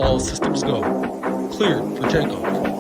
All systems go. Cleared for takeoff.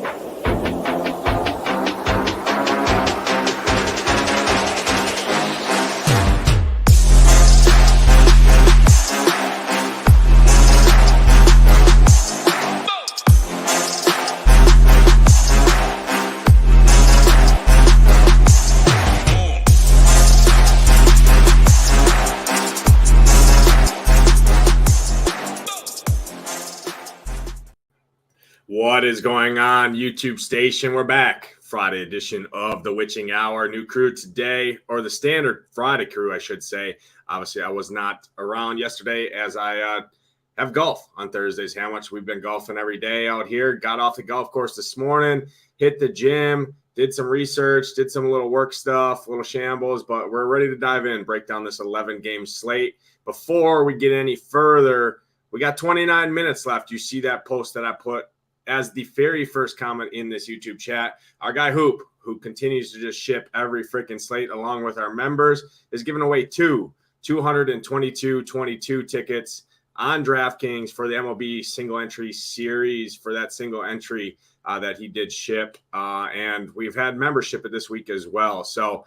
What is going on, YouTube station? We're back. Friday edition of the Witching Hour. New crew today, or the standard Friday crew, I should say. Obviously, I was not around yesterday as I have golf on Thursdays. How much we've been golfing every day out here. Got off the golf course this morning, hit the gym, did some research, did some little work stuff, little shambles, but we're ready to dive in, break down this 11-game slate. Before we get any further, we got 29 minutes left. You see that post that I put as the very first comment in this YouTube chat. Our guy Hoop, who continues to just ship every freaking slate along with our members, is giving away 222 tickets on DraftKings for the MLB single entry series for that single entry that he did ship. And we've had membership this week as well. So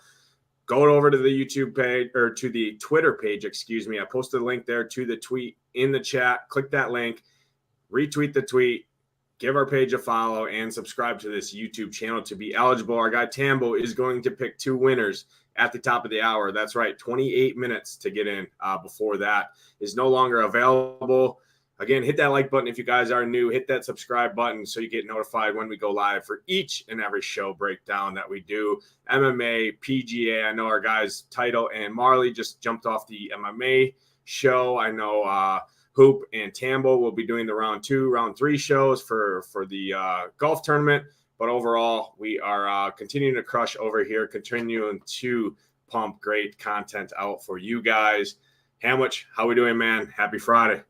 go over to the YouTube page, or to the Twitter page, excuse me. I posted a link there to the tweet in the chat. Click that link, retweet the tweet, give our page a follow, and subscribe to this YouTube channel to be eligible. Our guy Tambo is going to pick two winners at the top of the hour. That's right, 28 minutes to get in before that is no longer available. Again, hit that like button if you guys are new. Hit that subscribe button so you get notified when we go live for each and every show breakdown that we do. MMA, PGA. I know our guys Title and Marley just jumped off the MMA show. I know Hoop and Tambo will be doing the round 2, round 3 shows for the golf tournament. But overall, we are continuing to crush over here, continuing to pump great content out for you guys. Hamwich, how we doing, man? Happy Friday.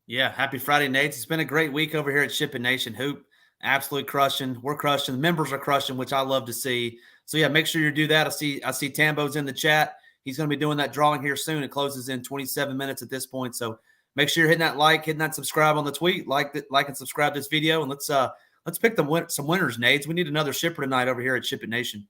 Yeah, happy Friday, Nate. It's been a great week over here at SHIPIT Nation. Hoop, absolutely crushing. We're crushing. The members are crushing, which I love to see. So, yeah, make sure you do that. I see Tambo's in the chat. He's going to be doing that drawing here soon. It closes in 27 minutes at this point. So make sure you're hitting that like, hitting that subscribe on the tweet, like and subscribe to this video. And let's pick some winners, Nades. We need another shipper tonight over here at SHIPIT Nation.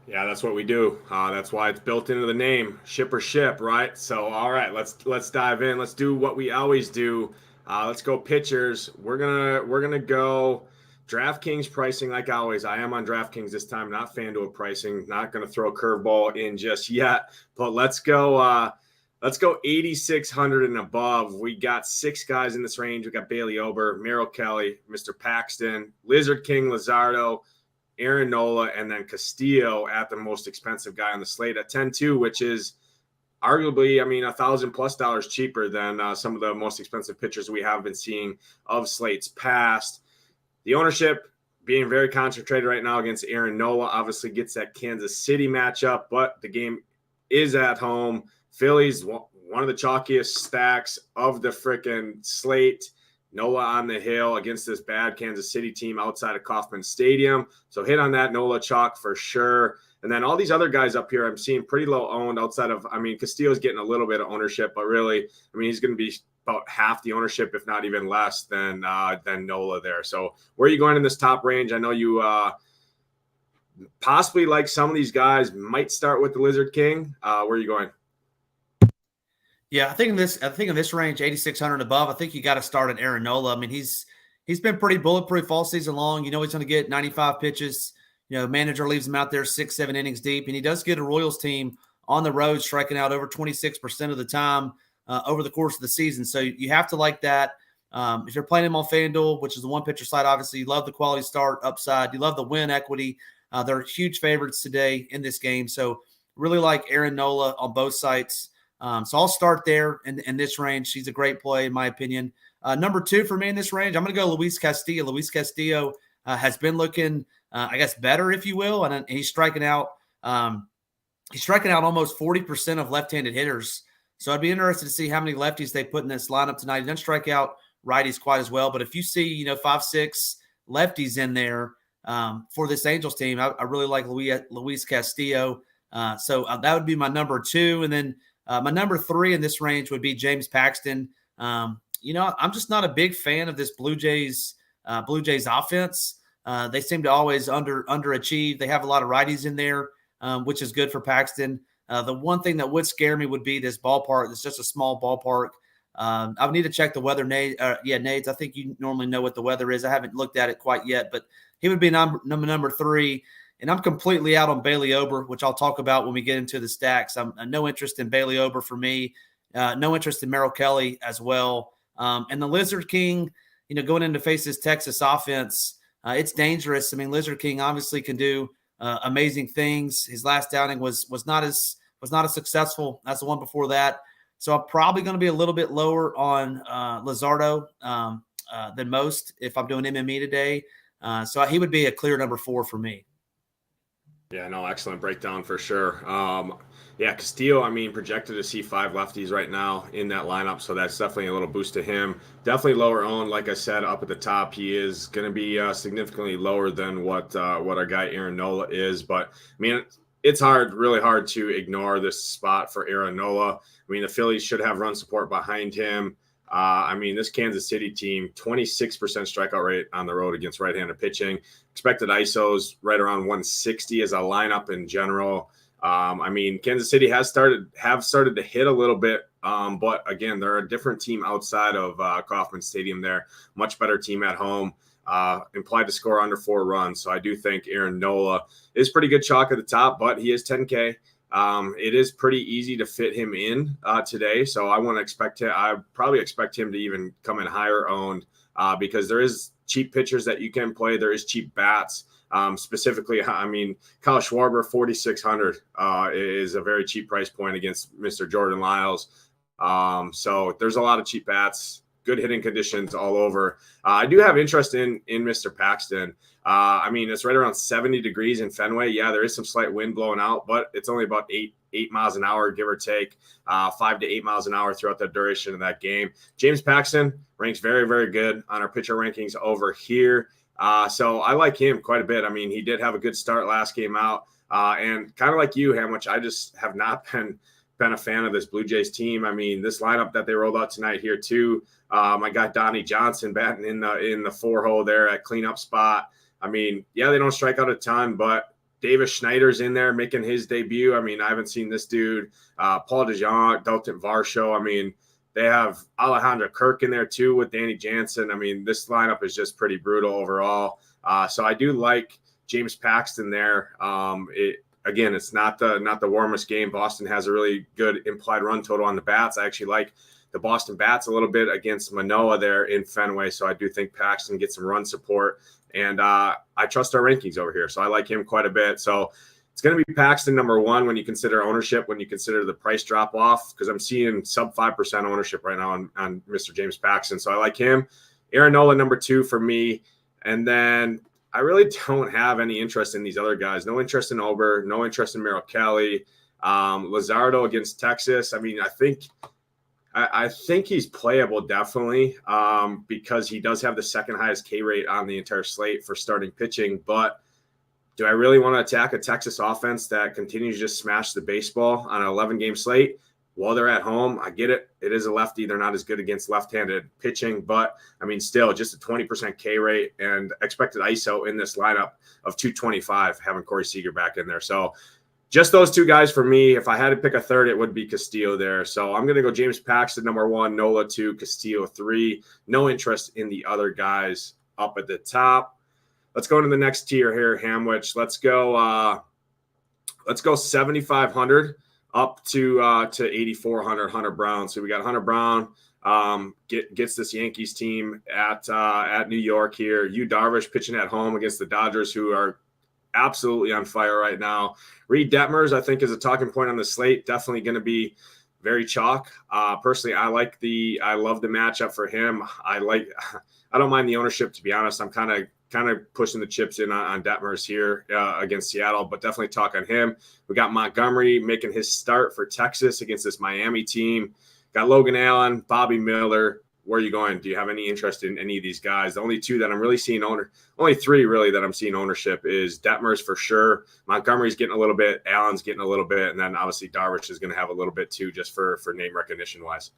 Yeah, that's what we do. That's why it's built into the name, Ship or Ship, right? So, all right, let's dive in. Let's do what we always do. Let's go pitchers. We're gonna go DraftKings pricing like always. I am on DraftKings this time, not FanDuel pricing. Not going to throw a curveball in just yet, but let's go 8,600 and above. We got 6 guys in this range. We got Bailey Ober, Merrill Kelly, Mr. Paxton, Lizard King Luzardo, Aaron Nola, and then Castillo at the most expensive guy on the slate at 10-2, which is arguably, $1,000+ cheaper than some of the most expensive pitchers we have been seeing of slates past. The ownership being very concentrated right now against Aaron Nola obviously gets that Kansas City matchup, but the game is at home. Phillies, one of the chalkiest stacks of the freaking slate. Nola on the hill against this bad Kansas City team outside of Kauffman Stadium. So hit on that Nola chalk for sure. And then all these other guys up here I'm seeing pretty low owned outside of, Castillo's getting a little bit of ownership, but really, he's going to be about half the ownership, if not even less than Nola there. So where are you going in this top range? I know you possibly like some of these guys. Might start with the Lizard King. Where are you going? Yeah, I think in this range, 8,600 above, I think you got to start at Aaron Nola. He's been pretty bulletproof all season long. He's going to get 95 pitches. Manager leaves him out there 6-7 innings deep, and he does get a Royals team on the road striking out over 26% of the time over the course of the season. So you have to like that. If you're playing him on FanDuel, which is the one pitcher side, obviously you love the quality start upside. You love the win equity. They're huge favorites today in this game. So really like Aaron Nola on both sites. So I'll start there in this range. He's a great play, in my opinion. Number 2 for me in this range, I'm going to go Luis Castillo. Luis Castillo has been looking, better, if you will, and he's striking out. He's striking out almost 40% of left-handed hitters. So I'd be interested to see how many lefties they put in this lineup tonight. He doesn't strike out righties quite as well, but if you see 5-6 lefties in there for this Angels team, I really like Luis Castillo. So that would be my number 2, and then my number 3 in this range would be James Paxton. I'm just not a big fan of this Blue Jays offense. They seem to always underachieve. They have a lot of righties in there, which is good for Paxton. The one thing that would scare me would be this ballpark. It's just a small ballpark. I would need to check the weather. Nades, I think you normally know what the weather is. I haven't looked at it quite yet, but he would be number 3. And I'm completely out on Bailey Ober, which I'll talk about when we get into the stacks. I'm no interest in Bailey Ober for me. No interest in Merrill Kelly as well. And the Lizard King, going in to face this Texas offense, it's dangerous. I mean, Lizard King obviously can do amazing things. His last outing was not as successful as the one before that. So I'm probably going to be a little bit lower on Lizardo than most if I'm doing MME today. So he would be a clear number 4 for me. Yeah, no, excellent breakdown for sure. Castillo, projected to see 5 lefties right now in that lineup, so that's definitely a little boost to him. Definitely lower owned, like I said, up at the top. He is going to be significantly lower than what our guy Aaron Nola is, but it's really hard to ignore this spot for Aaron Nola. The Phillies should have run support behind him. This Kansas City team, 26% strikeout rate on the road against right-handed pitching. Expected ISOs right around 160 as a lineup in general. Kansas City have started to hit a little bit, but again, they're a different team outside of Kauffman Stadium there. Much better team at home. Implied to score under 4 runs. So I do think Aaron Nola is pretty good chalk at the top, but he is 10K. It is pretty easy to fit him in today. So I probably expect him to even come in higher owned because there is cheap pitchers that you can play. There is cheap bats. Specifically, Kyle Schwarber, 4,600 is a very cheap price point against Mr. Jordan Lyles. So there's a lot of cheap bats, good hitting conditions all over. I do have interest in Mr. Paxton. It's right around 70 degrees in Fenway. Yeah, there is some slight wind blowing out, but it's only about 8 miles an hour, give or take, 5 to 8 miles an hour throughout the duration of that game. James Paxton ranks very, very good on our pitcher rankings over here. So I like him quite a bit. He did have a good start last game out. And kind of like you, Hamwich, I just have not been a fan of this Blue Jays team. This lineup that they rolled out tonight here too. My guy Donnie Johnson batting in the 4-hole there at cleanup spot. They don't strike out a ton, but Davis Schneider's in there making his debut. I haven't seen this dude. Paul DeJong, Dalton Varsho. They have Alejandro Kirk in there too with Danny Jansen. This lineup is just pretty brutal overall. So I do like James Paxton there. It's not the warmest game. Boston has a really good implied run total on the bats. I actually like the Boston bats a little bit against Manoah there in Fenway. So I do think Paxton gets some run support. And I trust our rankings over here. So I like him quite a bit. So it's going to be Paxton number 1 when you consider ownership, when you consider the price drop off, because I'm seeing sub 5% ownership right now on Mr. James Paxton. So I like him. Aaron Nola number 2 for me. And then I really don't have any interest in these other guys. No interest in Ober, no interest in Merrill Kelly. Lizardo against Texas. I think he's playable, definitely, because he does have the second highest K rate on the entire slate for starting pitching. But do I really want to attack a Texas offense that continues to just smash the baseball on an 11-game slate while they're at home? I get it. It is a lefty. They're not as good against left-handed pitching. But, still, just a 20% K rate and expected ISO in this lineup of 225, having Corey Seager back in there. So just those 2 guys for me. If I had to pick a third, it would be Castillo there. So I'm going to go James Paxton, number 1, Nola 2, Castillo 3. No interest in the other guys up at the top. Let's go into the next tier here, Hamwich. Let's go 7,500 up to 8,400. Hunter Brown. So we got Hunter Brown gets this Yankees team at New York here. Yu Darvish pitching at home against the Dodgers, who are absolutely on fire right now. Reed Detmers, I think, is a talking point on the slate. Definitely going to be very chalk. Personally, I love the matchup for him. I don't mind the ownership, to be honest. I'm kind of pushing the chips in on Detmers here against Seattle, but definitely talk on him. We got Montgomery making his start for Texas against this Miami team. Got Logan Allen, Bobby Miller. Where are you going? Do you have any interest in any of these guys? The only 2 that I'm really seeing only 3 really that I'm seeing ownership is Detmers for sure. Montgomery's getting a little bit, Allen's getting a little bit, and then obviously Darvish is going to have a little bit too, just for name recognition wise.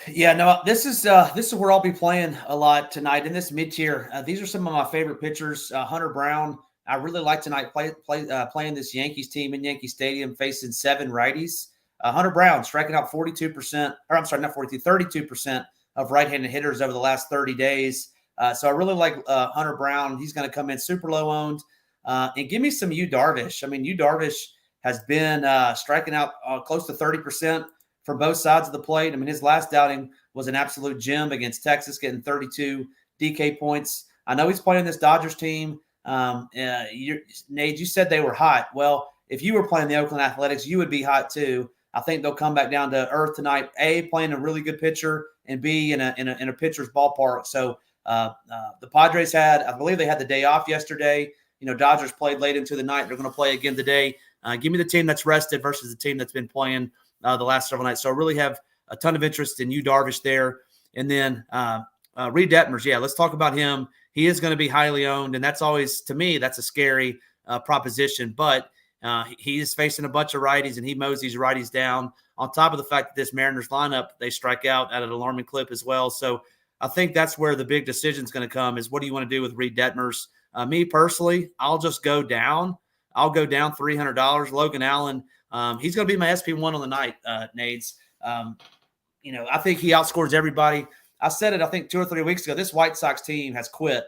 Yeah, no, this is where I'll be playing a lot tonight in this mid tier. These are some of my favorite pitchers. Hunter Brown, I really like tonight playing this Yankees team in Yankee Stadium facing 7 righties. Hunter Brown striking out 42%, or I'm sorry, not 42, 32% of right-handed hitters over the last 30 days. So I really like Hunter Brown. He's going to come in super low owned. And give me some Yu Darvish. I mean, Yu Darvish has been striking out close to 30% from both sides of the plate. I mean, his last outing was an absolute gem against Texas, getting 32 DK points. I know he's playing this Dodgers team. Nate, you said they were hot. Well, if you were playing the Oakland Athletics, you would be hot too. I think they'll come back down to earth tonight. A, playing a really good pitcher, and B, in a pitcher's ballpark. So the Padres I believe they had the day off yesterday. Dodgers played late into the night. They're going to play again today. Give me the team that's rested versus the team that's been playing the last several nights. So I really have a ton of interest in Yu Darvish there. And then Reed Detmers, yeah, let's talk about him. He is going to be highly owned, and that's always, to me, that's a scary proposition. But he is facing a bunch of righties, and he mows these righties down. On top of the fact that this Mariners lineup, they strike out at an alarming clip as well. So I think that's where the big decision is going to come is what do you want to do with Reed Detmers? Me personally, I'll just go down. I'll go down $300. Logan Allen, he's going to be my SP1 on the night, Nades. I think he outscores everybody. I said it, I think 2 or 3 weeks ago. This White Sox team has quit.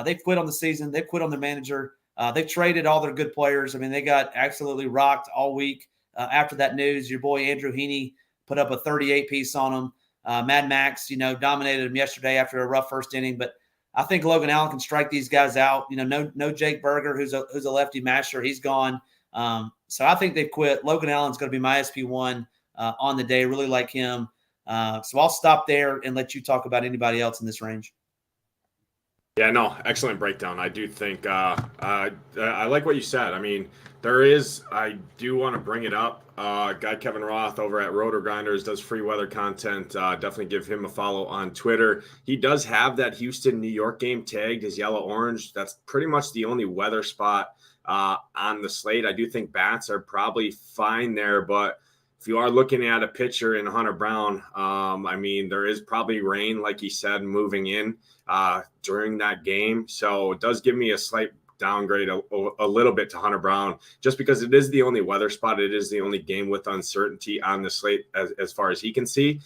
They've quit on the season. They've quit on their manager. They've traded all their good players. I mean, they got absolutely rocked all week. After that news, your boy Andrew Heaney put up a 38 piece on them. Mad Max, dominated him yesterday after a rough first inning. But I think Logan Allen can strike these guys out. No Jake Berger, who's a lefty masher. He's gone. So I think they've quit. Logan Allen's going to be my SP1 on the day. Really like him. So I'll stop there and let you talk about anybody else in this range. Yeah, no, excellent breakdown. I do think I like what you said. I mean, I do want to bring it up. Guy Kevin Roth over at Rotor Grinders does free weather content. Definitely give him a follow on Twitter. He does have that Houston, New York game tagged as yellow-orange. That's pretty much the only weather spot on the slate. I do think bats are probably fine there, but if you are looking at a pitcher in Hunter Brown, I mean, there is probably rain, like he said, moving in during that game. So it does give me a slight downgrade a little bit to Hunter Brown, just because it is the only weather spot. It is the only game with uncertainty on the slate as far as he can see.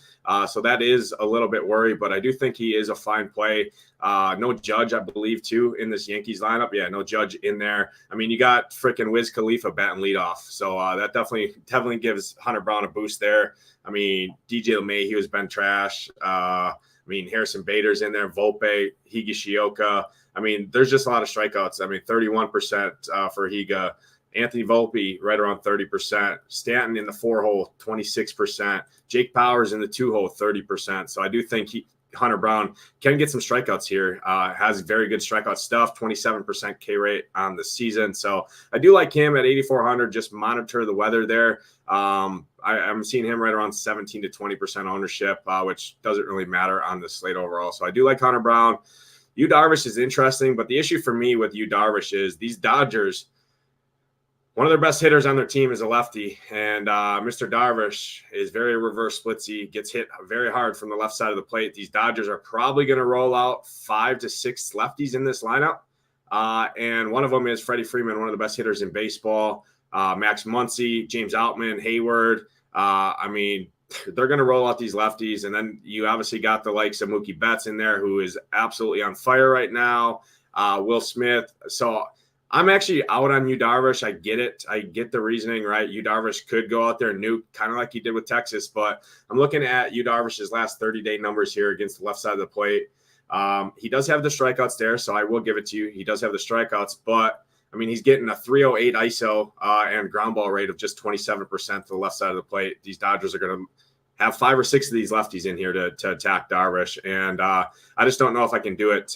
So that is a little bit worried, but I do think he is a fine play. No Judge, I believe, too, in this Yankees lineup. Yeah, no Judge in there. I mean, you got freaking Wiz Khalifa batting leadoff. So that definitely gives Hunter Brown a boost there. I mean, DJ LeMahieu has been trash. I mean, Harrison Bader's in there, Volpe, Higashioka. I mean, there's just a lot of strikeouts. I mean, 31% for Higa. Anthony Volpe right around 30%. Stanton in the 4-hole, 26%. Jake Powers in the 2-hole, 30%. So I do think Hunter Brown can get some strikeouts here. Has very good strikeout stuff, 27% K rate on the season. So I do like him at 8,400. Just monitor the weather there. I'm seeing him right around 17 to 20% ownership, which doesn't really matter on the slate overall. So I do like Hunter Brown. Yu Darvish is interesting, but the issue for me with Yu Darvish is these Dodgers, one of their best hitters on their team is a lefty, and Mr. Darvish is very reverse splitsy, gets hit very hard from the left side of the plate. These Dodgers are probably going to roll out 5 to 6 lefties in this lineup, and one of them is Freddie Freeman, one of the best hitters in baseball, Max Muncy, James Outman, Hayward. I mean, they're going to roll out these lefties, and then you obviously got the likes of Mookie Betts in there, who is absolutely on fire right now, Will Smith. So I'm actually out on Yu Darvish. I get it. I get the reasoning, right? Yu Darvish could go out there and nuke, kind of like he did with Texas, but I'm looking at Yu Darvish's last 30-day numbers here against the left side of the plate. He does have the strikeouts there, so I will give it to you. He does have the strikeouts, but I mean, he's getting a 308 ISO and ground ball rate of just 27% to the left side of the plate. These Dodgers are going to have 5 or 6 of these lefties in here to attack Darvish. And I just don't know if I can do it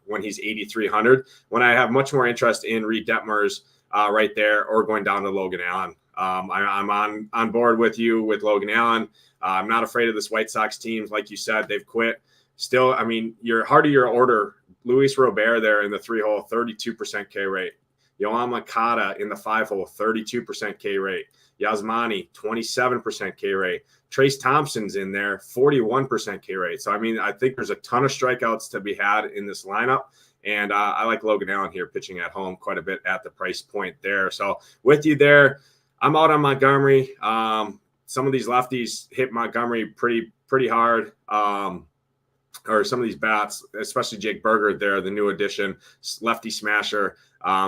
when he's 8,300, when I have much more interest in Reed Detmers right there, or going down to Logan Allen. I'm on board with you with Logan Allen. I'm not afraid of this White Sox team. Like you said, they've quit. Still, I mean, your heart of your order, Luis Robert there in the 3-hole, 32% K rate. Yoan Moncada in the 5-hole, 32% K rate. Yasmani, 27% K rate. Trace Thompson's in there, 41% K rate. So, I mean, I think there's a ton of strikeouts to be had in this lineup. And I like Logan Allen here pitching at home quite a bit at the price point there. So with you there, I'm out on Montgomery. Some of these lefties hit Montgomery pretty hard. Or some of these bats, especially Jake Berger there, the new addition, lefty smasher.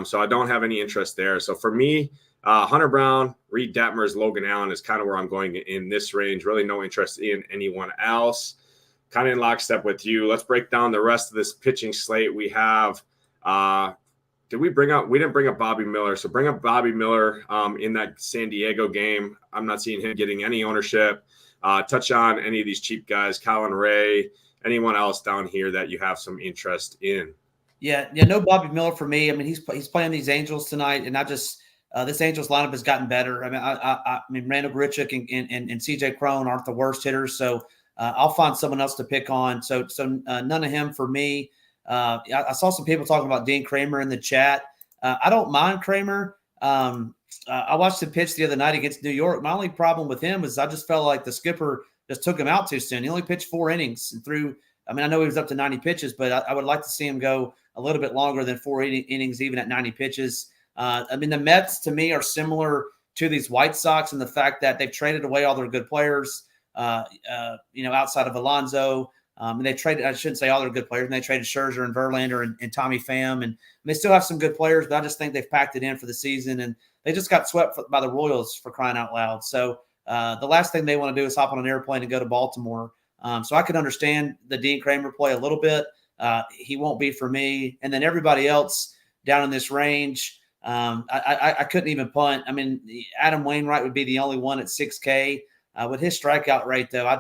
So I don't have any interest there. So for me, Hunter Brown, Reed Detmers, Logan Allen is kind of where I'm going in this range. Really no interest in anyone else. Kind of in lockstep with you. Let's break down the rest of this pitching slate. We have, we didn't bring up Bobby Miller. So bring up Bobby Miller in that San Diego game. I'm not seeing him getting any ownership. Touch on any of these cheap guys, Colin Ray, anyone else down here that you have some interest in. Yeah, no Bobby Miller for me. I mean, he's playing these Angels tonight, and I just this Angels lineup has gotten better. I mean, I mean, Randall Grichuk and CJ Cron aren't the worst hitters, so I'll find someone else to pick on. So none of him for me. I saw some people talking about Dean Kramer in the chat. I don't mind Kramer. I watched him pitch the other night against New York. My only problem with him is I just felt like the skipper just took him out too soon. He only pitched 4 innings and threw. I mean, I know he was up to 90 pitches, but I would like to see him go a little bit longer than 4 innings, even at 90 pitches. I mean, the Mets to me are similar to these White Sox in the fact that they've traded away all their good players, outside of Alonso. And they traded, I shouldn't say all their good players, and they traded Scherzer and Verlander and Tommy Pham. And they still have some good players, but I just think they've packed it in for the season. And they just got swept by the Royals, for crying out loud. So the last thing they want to do is hop on an airplane and go to Baltimore. So I could understand the Dean Kramer play a little bit. He won't be for me. And then everybody else down in this range, I couldn't even punt. I mean, Adam Wainwright would be the only one at 6K. With his strikeout rate, though, I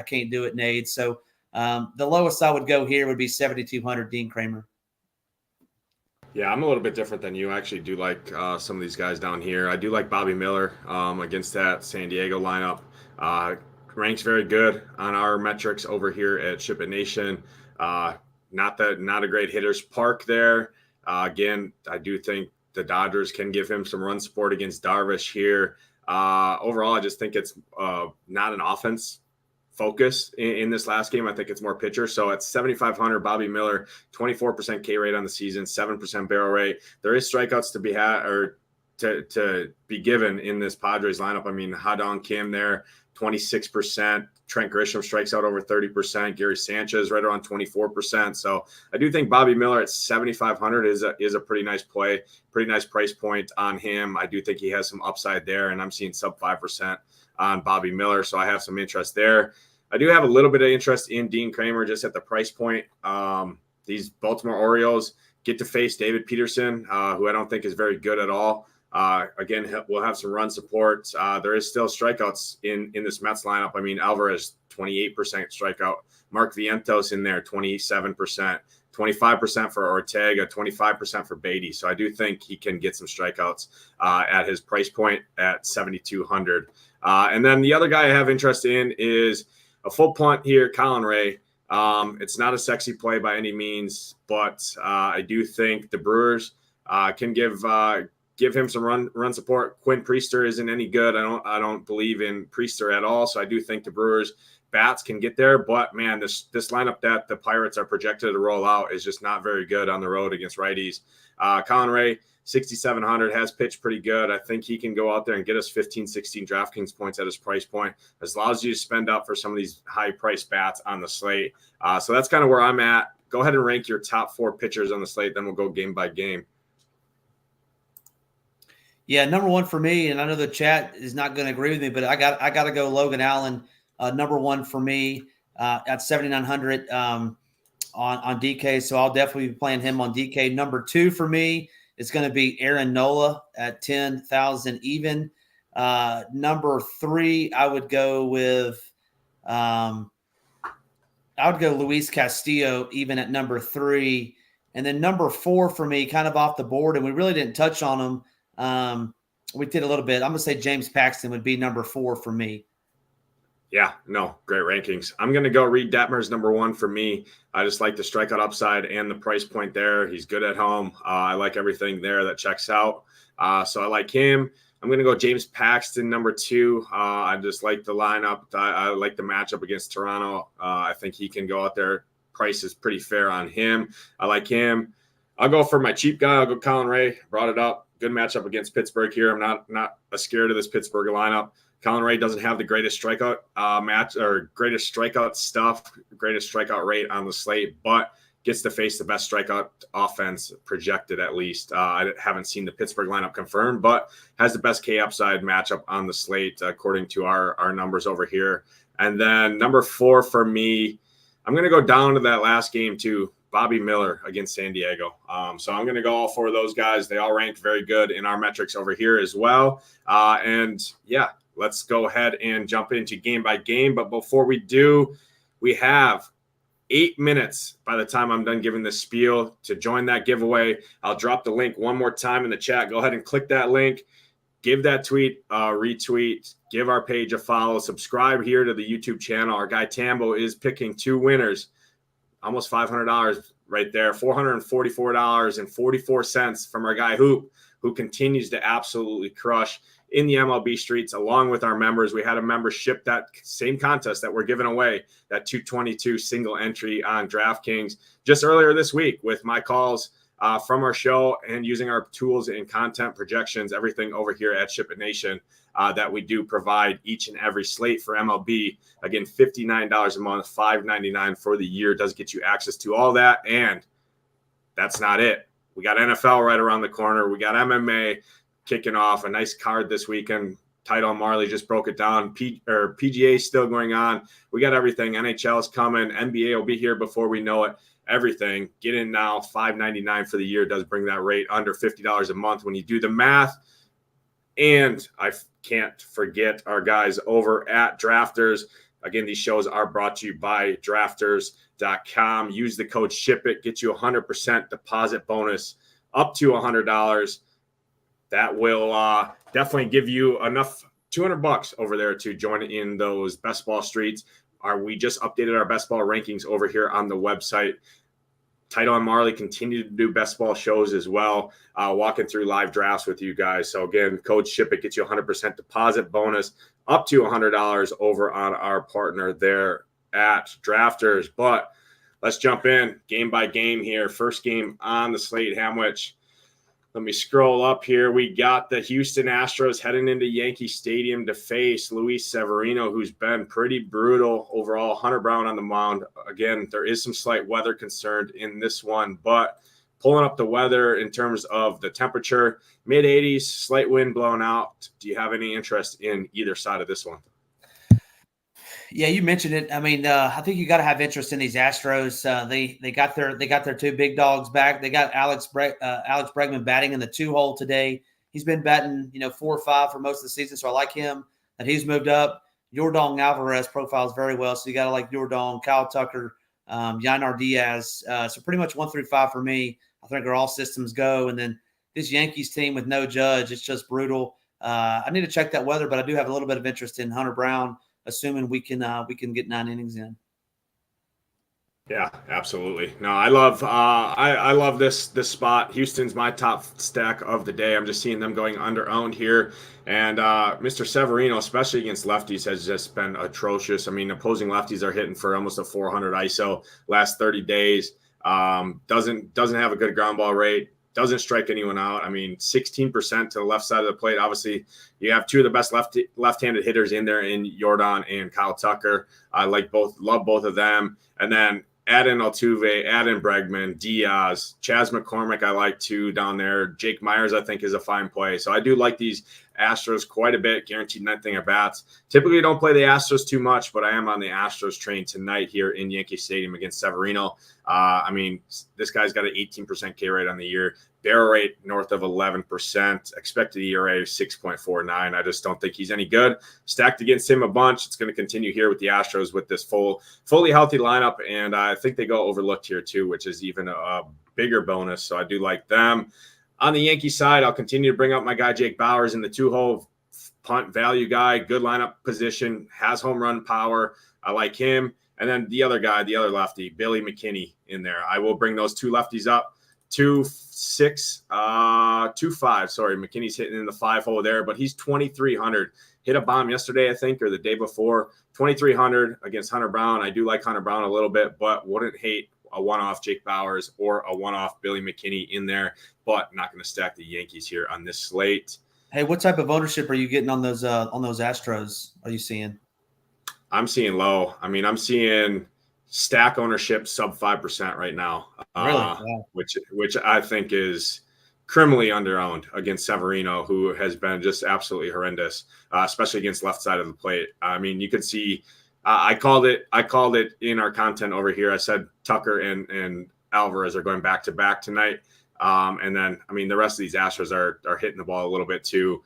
can't do it, Nate. So the lowest I would go here would be 7,200 Dean Kramer. Yeah, I'm a little bit different than you. I actually do like some of these guys down here. I do like Bobby Miller against that San Diego lineup. Ranks very good on our metrics over here at SHIPIT Nation. Not a great hitter's park there. Again, I do think the Dodgers can give him some run support against Darvish here. Overall, I just think it's not an offense focus in this last game. I think it's more pitcher. So at 7,500, Bobby Miller, 24% K rate on the season, 7% barrel rate. There is strikeouts to be had or to be given in this Padres lineup. I mean, Ha-Dong Kim there, 26%. Trent Grisham strikes out over 30%. Gary Sanchez right around 24%. So I do think Bobby Miller at 7,500 is a pretty nice play, pretty nice price point on him. I do think he has some upside there, and I'm seeing sub 5% on Bobby Miller. So I have some interest there. I do have a little bit of interest in Dean Kramer just at the price point. These Baltimore Orioles get to face David Peterson, who I don't think is very good at all. Again, we'll have some run support. There is still strikeouts in this Mets lineup. I mean, Alvarez, 28% strikeout. Mark Vientos in there, 27%. 25% for Ortega, 25% for Beatty. So I do think he can get some strikeouts at his price point at 7,200. And then the other guy I have interest in is a full punt here, Colin Ray. It's not a sexy play by any means, but I do think the Brewers can give him some run support. Quinn Priester isn't any good. I don't believe in Priester at all. So I do think the Brewers bats can get there, but man, this lineup that the Pirates are projected to roll out is just not very good on the road against righties. Colin Ray, 6,700, has pitched pretty good. I think he can go out there and get us 15, 16 DraftKings points at his price point, as long as you spend up for some of these high price bats on the slate. So that's kind of where I'm at. Go ahead and rank your top 4 pitchers on the slate. Then we'll go game by game. Yeah, number one for me, and I know the chat is not going to agree with me, but I got to go Logan Allen, number one for me at 7,900 on DK. So I'll definitely be playing him on DK. Number 2 for me is going to be Aaron Nola at 10,000 even. Number 3, I would go with Luis Castillo even at number 3, and then number 4 for me, kind of off the board, and we really didn't touch on him. We did a little bit. I'm going to say James Paxton would be number 4 for me. Yeah, no, great rankings. I'm going to go Reed Detmers number 1 for me. I just like the strikeout upside and the price point there. He's good at home. I like everything there that checks out. So I like him. I'm going to go James Paxton, number 2. I just like the lineup. I like the matchup against Toronto. I think he can go out there. Price is pretty fair on him. I like him. I'll go for my cheap guy. I'll go Colin Ray. Brought it up. Good matchup against Pittsburgh here. I'm not scared of this Pittsburgh lineup. Colin Ray doesn't have the greatest strikeout greatest strikeout rate on the slate, but gets to face the best strikeout offense projected, at least. I haven't seen the Pittsburgh lineup confirmed, but has the best K upside matchup on the slate, according to our numbers over here. And then number 4 for me, I'm going to go down to that last game too, Bobby Miller against San Diego. So I'm going to go all 4 of those guys. They all ranked very good in our metrics over here as well. And yeah, let's go ahead and jump into game by game. But before we do, we have 8 minutes by the time I'm done giving this spiel to join that giveaway. I'll drop the link one more time in the chat. Go ahead and click that link. Give that tweet a retweet. Give our page a follow. Subscribe here to the YouTube channel. Our guy Tambo is picking 2 winners. Almost $500 right there. $444.44 from our guy Hoop, who continues to absolutely crush in the MLB streets, along with our members. We had a member ship that same contest that we're giving away, that 222 single entry on DraftKings just earlier this week with my calls from our show and using our tools and content projections, everything over here at SHIPIT Nation that we do provide each and every slate for MLB. Again, $59 a month, $5.99 for the year does get you access to all that. And that's not it. We got NFL right around the corner. We got MMA kicking off, a nice card this weekend. Title Marley just broke it down. PGA still going on. We got everything. NHL is coming. NBA will be here before we know it. Everything. Get in now. $5.99 for the year does bring that rate under $50 a month when you do the math. And I can't forget our guys over at Drafters. Again, these shows are brought to you by Drafters.com. Use the code SHIPIT. Get you 100% deposit bonus up to $100. That will definitely give you enough $200 over there to join in those best ball streets. We just updated our best ball rankings over here on the website. Title and Marley continue to do best ball shows as well, walking through live drafts with you guys. So again, code SHIPIT gets you 100% deposit bonus up to $100 over on our partner there at Drafters. But let's jump in game by game here. First game on the slate, Hamwich. Let me scroll up here. We got the Houston Astros heading into Yankee Stadium to face Luis Severino, who's been pretty brutal overall. Hunter Brown on the mound. Again, there is some slight weather concern in this one, but pulling up the weather in terms of the temperature, mid-80s, slight wind blowing out. Do you have any interest in either side of this one? Yeah, you mentioned it. I mean, I think you got to have interest in these Astros. They got their 2 big dogs back. They got Alex Bregman batting in the 2-hole today. He's been batting 4 or 5 for most of the season, so I like him that he's moved up. Yordan Alvarez profiles very well, so you got to like Yordan, Kyle Tucker, Yainer Diaz. So pretty much 1 through 5 for me. I think are all systems go. And then this Yankees team with no Judge, it's just brutal. I need to check that weather, but I do have a little bit of interest in Hunter Brown, assuming we can get 9 innings in. Yeah, absolutely. No, I love this spot. Houston's my top stack of the day. I'm just seeing them going under-owned here. And Mr. Severino, especially against lefties, has just been atrocious. I mean, opposing lefties are hitting for almost a 400 ISO last 30 days. Doesn't have a good ground ball rate. Doesn't strike anyone out. I mean, 16% to the left side of the plate. Obviously, you have 2 of the best left-handed hitters in there in Yordan and Kyle Tucker. I love both of them. And then add in Altuve, add in Bregman, Diaz, Chas McCormick I like too down there. Jake Myers I think is a fine play. So I do like these Astros quite a bit, guaranteed nothing at bats. Typically don't play the Astros too much, but I am on the Astros train tonight here in Yankee Stadium against Severino. I mean, this guy's got an 18% K rate on the year, barrel rate north of 11%, expected ERA 6.49. I just don't think he's any good. Stacked against him a bunch. It's going to continue here with the Astros with this fully healthy lineup, and I think they go overlooked here too, which is even a bigger bonus. So I do like them. On the Yankee side, I'll continue to bring up my guy Jake Bauers in the 2-hole punt value guy, good lineup position, has home run power. I like him. And then the other guy, the other lefty, Billy McKinney in there. I will bring those 2 lefties up 2-6, 2-5. Sorry, McKinney's hitting in the 5 hole there, but he's 2,300. Hit a bomb yesterday, I think, or the day before. 2,300 against Hunter Brown. I do like Hunter Brown a little bit, but wouldn't hate a one-off Jake Bauers or a one-off Billy McKinney in there, but not going to stack the Yankees here on this slate. Hey, what type of ownership are you getting on those Astros? Are you seeing? I'm seeing low. I mean, I'm seeing stack ownership sub 5% right now, Really? Wow. which I think is criminally underowned against Severino, who has been just absolutely horrendous, especially against left side of the plate. I mean, you could see. I called it in our content over here. I said Tucker and Alvarez are going back to back tonight. And then, I mean, the rest of these Astros are hitting the ball a little bit too.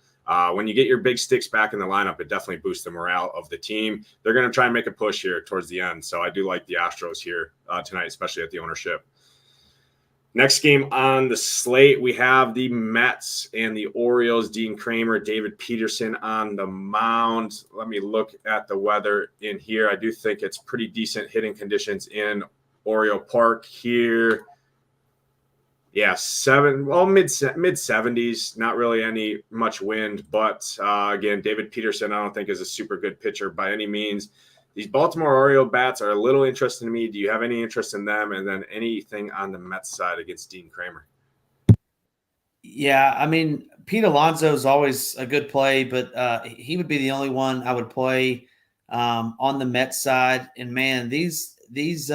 When you get your big sticks back in the lineup, it definitely boosts the morale of the team. They're going to try and make a push here towards the end. So I do like the Astros here tonight, especially at the ownership. Next game on the slate, we have the Mets and the Orioles. Dean Kramer, David Peterson on the mound. Let me look at the weather in here. I do think it's pretty decent hitting conditions in Oriole Park here. Yeah, mid 70s. Not really any much wind, but again, David Peterson, I don't think is a super good pitcher by any means. These Baltimore Oriole bats are a little interesting to me. Do you have any interest in them? And then anything on the Mets side against Dean Kramer? Yeah, I mean, Pete Alonso is always a good play, but he would be the only one I would play on the Mets side. And man, these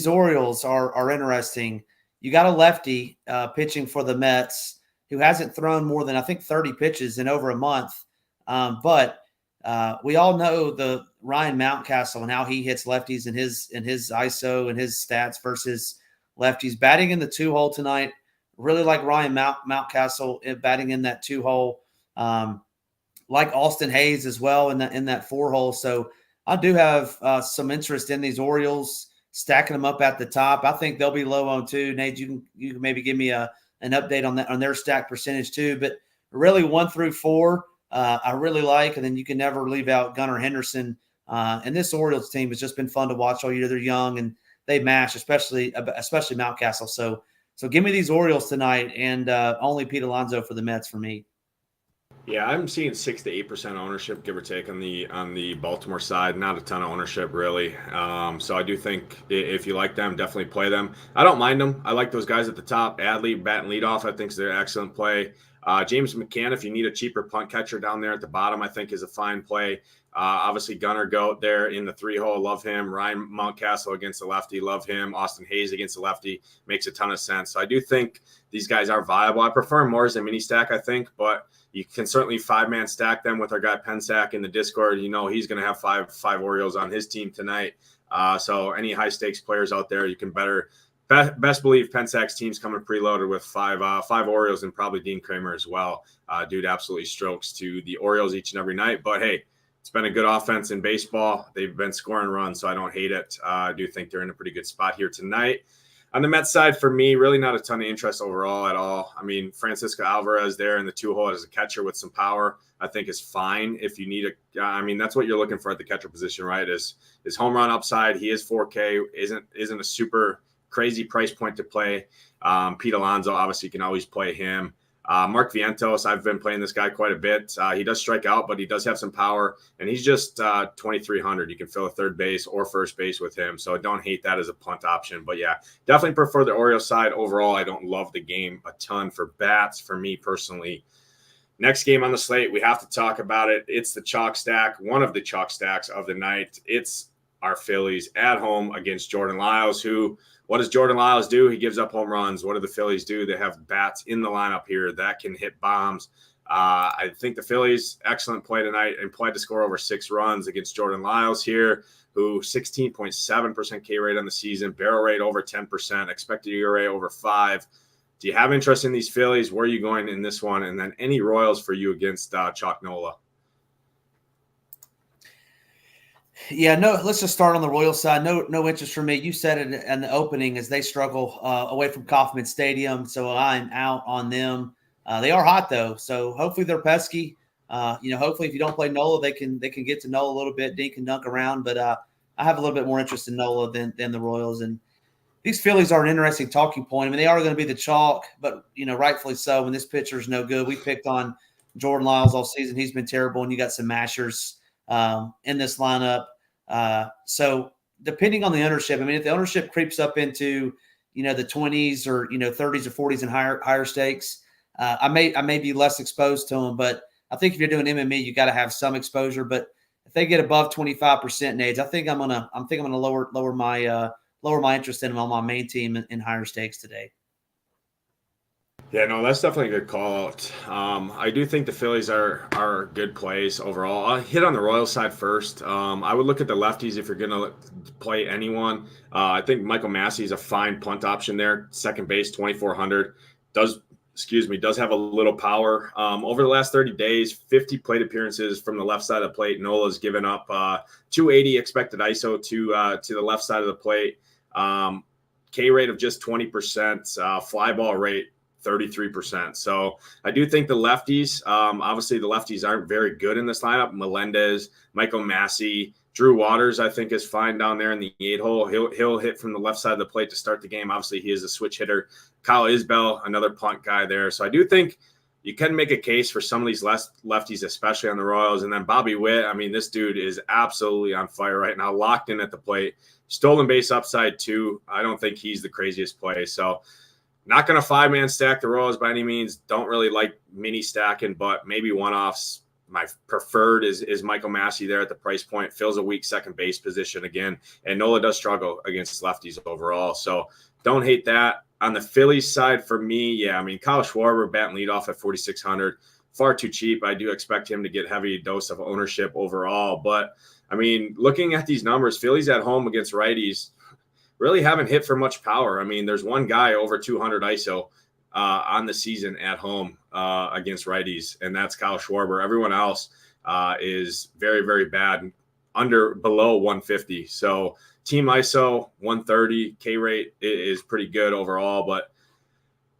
Orioles are interesting. You got a lefty pitching for the Mets who hasn't thrown more than, I think, 30 pitches in over a month. But we all know the Ryan Mountcastle and how he hits lefties in his ISO and his stats versus lefties. Batting in the 2-hole tonight, really like Ryan Mountcastle batting in that 2-hole. Like Austin Hayes as well in that 4-hole. So I do have some interest in these Orioles, stacking them up at the top. I think they'll be low on too. Nate, you can maybe give me an update on that, on their stack percentage too. But really 1 through 4, I really like, and then you can never leave out Gunnar Henderson. And this Orioles team has just been fun to watch all year. They're young and they mash, especially Mountcastle. So give me these Orioles tonight, and only Pete Alonso for the Mets for me. Yeah, I'm seeing 6 to 8% ownership, give or take, on the Baltimore side. Not a ton of ownership, really. So I do think if you like them, definitely play them. I don't mind them. I like those guys at the top. Adley, bat and leadoff, I think is an excellent play. James McCann, if you need a cheaper punt catcher down there at the bottom, I think is a fine play. Obviously, Gunnar Goat there in the 3-hole, love him. Ryan Mountcastle against the lefty, love him. Austin Hayes against the lefty, makes a ton of sense. So I do think these guys are viable. I prefer them more as a mini stack, I think, but you can certainly 5-man stack them with our guy Pensack in the Discord. You know he's going to have five Orioles on his team tonight. So any high stakes players out there, you can best believe Pensack's team's coming preloaded with five Orioles and probably Dean Kramer as well. Dude absolutely strokes to the Orioles each and every night. But hey, it's been a good offense in baseball. They've been scoring runs, so I don't hate it. I do think they're in a pretty good spot here tonight. On the Mets side, for me, really not a ton of interest overall at all. I mean, Francisco Alvarez there in the 2-hole as a catcher with some power, I think is fine. If you need that's what you're looking for at the catcher position, right? Is home run upside. He is 4K, isn't a super crazy price point to play. Pete Alonso, obviously, you can always play him. Mark Vientos, I've been playing this guy quite a bit. He does strike out, but he does have some power, and he's just 2,300. You can fill a third base or first base with him, so I don't hate that as a punt option. But yeah, definitely prefer the Orioles side overall. I don't love the game a ton for bats for me personally. Next game on the slate, we have to talk about it. It's the chalk stack, one of the chalk stacks of the night. It's our Phillies at home against Jordan Lyles, who – what does Jordan Lyles do? He gives up home runs. What do the Phillies do? They have bats in the lineup here that can hit bombs. I think the Phillies, excellent play tonight, implied to score over 6 runs against Jordan Lyles here, who 16.7% K rate on the season, barrel rate over 10%, expected ERA over 5. Do you have interest in these Phillies? Where are you going in this one? And then any Royals for you against Chalk Nola? Yeah, no, let's just start on the Royal side. No interest for me. You said it in the opening as they struggle away from Kauffman Stadium, so I'm out on them. They are hot though, so hopefully they're pesky. Hopefully if you don't play Nola, they can get to Nola a little bit. Dean can dunk around, but I have a little bit more interest in Nola than the Royals. And these Phillies are an interesting talking point. I mean, they are going to be the chalk, but, rightfully so when this pitcher is no good. We picked on Jordan Lyles all season. He's been terrible, and you got some mashers in this lineup. So depending on the ownership, I mean, if the ownership creeps up into, the 20s or, 30s or 40s and higher stakes, I may be less exposed to them. But I think if you're doing MME, you got to have some exposure. But if they get above 25% Nades, I think I'm gonna lower my interest in them on my main team in higher stakes today. Yeah, no, that's definitely a good call out. I do think the Phillies are good plays overall. I'll hit on the Royals side first. I would look at the lefties if you're going to play anyone. I think Michael Massey is a fine punt option there. Second base, 2,400. Does have a little power. Over the last 30 days, 50 plate appearances from the left side of the plate. Nola's given up 280 expected ISO to the left side of the plate. K rate of just 20%, fly ball rate 33%. So I do think the lefties, obviously the lefties aren't very good in this lineup. Melendez, Michael Massey, Drew Waters, I think is fine down there in the 8-hole. He'll hit from the left side of the plate to start the game. Obviously he is a switch hitter. Kyle Isbell, another punt guy there. So I do think you can make a case for some of these lefties, especially on the Royals. And then Bobby Witt, I mean, this dude is absolutely on fire right now, locked in at the plate. Stolen base upside too. I don't think he's the craziest play. So not going to 5-man stack the Royals by any means. Don't really like mini stacking, but maybe one-offs. My preferred is Michael Massey there at the price point. Fills a weak second base position again. And Nola does struggle against lefties overall. So don't hate that. On the Phillies side for me, yeah, I mean, Kyle Schwarber batting leadoff at 4,600. Far too cheap. I do expect him to get heavy dose of ownership overall. But, I mean, looking at these numbers, Phillies at home against righties really haven't hit for much power. I mean, there's one guy over 200 ISO on the season at home against righties, and that's Kyle Schwarber. Everyone else is very, very bad, below 150. So team ISO 130, K rate is pretty good overall, but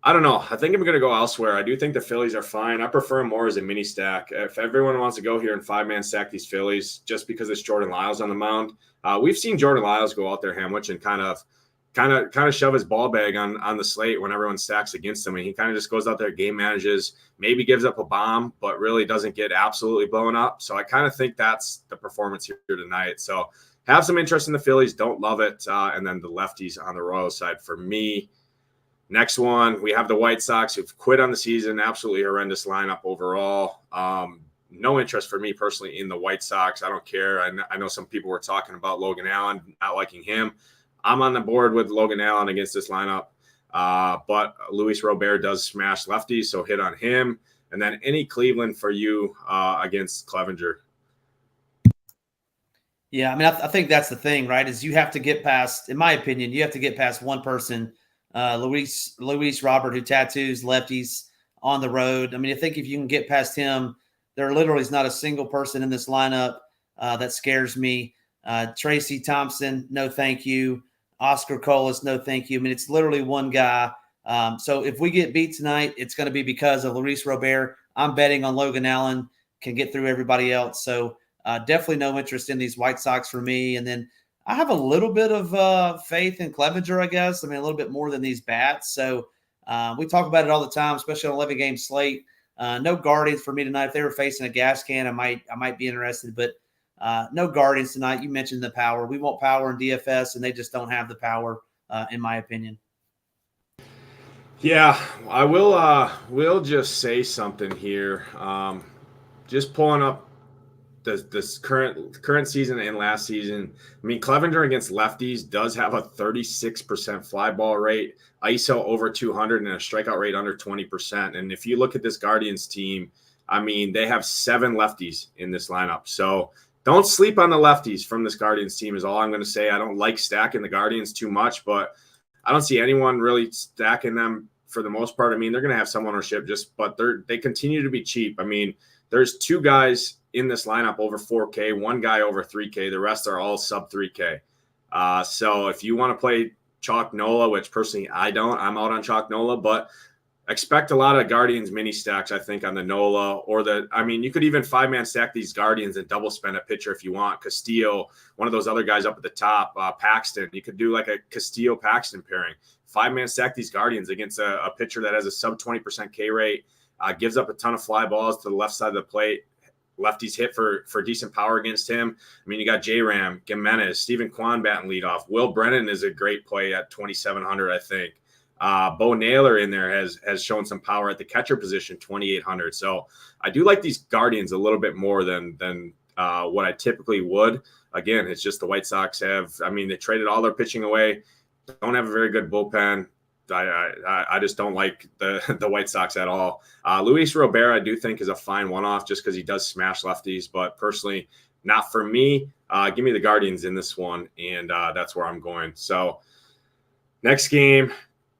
I don't know. I think I'm going to go elsewhere. I do think the Phillies are fine. I prefer them more as a mini stack. If everyone wants to go here and 5-man stack these Phillies just because it's Jordan Lyles on the mound, we've seen Jordan Lyles go out there, Hamwich, and kind of shove his ball bag on the slate when everyone stacks against him. And he kind of just goes out there, game manages, maybe gives up a bomb, but really doesn't get absolutely blown up. So I kind of think that's the performance here tonight. So have some interest in the Phillies. Don't love it. And then the lefties on the Royals side for me. Next one, we have the White Sox who've quit on the season. Absolutely horrendous lineup overall. No interest for me personally in the White Sox. I don't care. I know some people were talking about Logan Allen, not liking him. I'm on the board with Logan Allen against this lineup. But Luis Robert does smash lefties, so hit on him. And then any Cleveland for you against Clevenger. Yeah, I mean, I think that's the thing, right, is you have to get past, in my opinion, you have to get past one person, Luis Robert, who tattoos lefties on the road. I mean, I think if you can get past him, there literally is not a single person in this lineup that scares me. Tracy Thompson, no thank you. Oscar Colas, no thank you. I mean, it's literally one guy. So if we get beat tonight, it's going to be because of Luis Robert. I'm betting on Logan Allen can get through everybody else. So definitely no interest in these White Sox for me. And then I have a little bit of faith in Clevenger, I guess. I mean, a little bit more than these bats. So we talk about it all the time, especially on 11-game slate. No Guardians for me tonight. If they were facing a gas can, I might be interested, but no Guardians tonight. You mentioned the power. We want power in DFS, and they just don't have the power, in my opinion. Yeah, I will just say something here. Just pulling up this current season and last season. I mean, Clevenger against lefties does have a 36% fly ball rate, ISO over 200, and a strikeout rate under 20%. And if you look at this Guardians team, I mean, they have 7 lefties in this lineup. So don't sleep on the lefties from this Guardians team is all I'm going to say. I don't like stacking the Guardians too much, but I don't see anyone really stacking them for the most part. I mean, they're going to have some ownership, but they continue to be cheap. I mean, there's 2 guys in this lineup over 4K, 1 guy over 3K. The rest are all sub 3K. So if you want to play Chalk Nola, which personally I don't, I'm out on Chalk Nola, but expect a lot of Guardians mini stacks, I think, on the Nola you could even 5-man stack these Guardians and double spend a pitcher if you want. Castillo, one of those other guys up at the top, Paxton. You could do like a Castillo-Paxton pairing. 5-man stack these Guardians against a pitcher that has a sub 20% K rate, gives up a ton of fly balls to the left side of the plate. Lefties hit for decent power against him. I mean, you got J-Ram, Gimenez, Stephen Kwan batting leadoff. Will Brennan is a great play at 2,700, I think. Bo Naylor in there has shown some power at the catcher position, 2,800. So I do like these Guardians a little bit more than what I typically would. Again, it's just the White Sox they traded all their pitching away. Don't have a very good bullpen. I just don't like the White Sox at all. Luis Robert, I do think, is a fine one-off just because he does smash lefties, but personally, not for me. Give me the Guardians in this one, and that's where I'm going. So next game,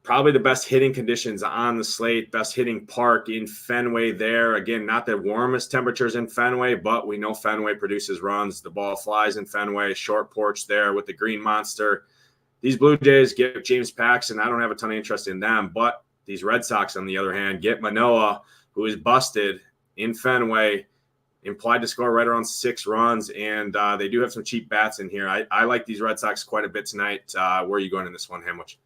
probably the best hitting conditions on the slate, best hitting park in Fenway there. Again, not the warmest temperatures in Fenway, but we know Fenway produces runs. The ball flies in Fenway, short porch there with the Green Monster. These Blue Jays get James Paxton. I don't have a ton of interest in them, but these Red Sox, on the other hand, get Manoah, who is busted in Fenway, implied to score right around 6 runs, and they do have some cheap bats in here. I like these Red Sox quite a bit tonight. Where are you going in this one, Hamwich?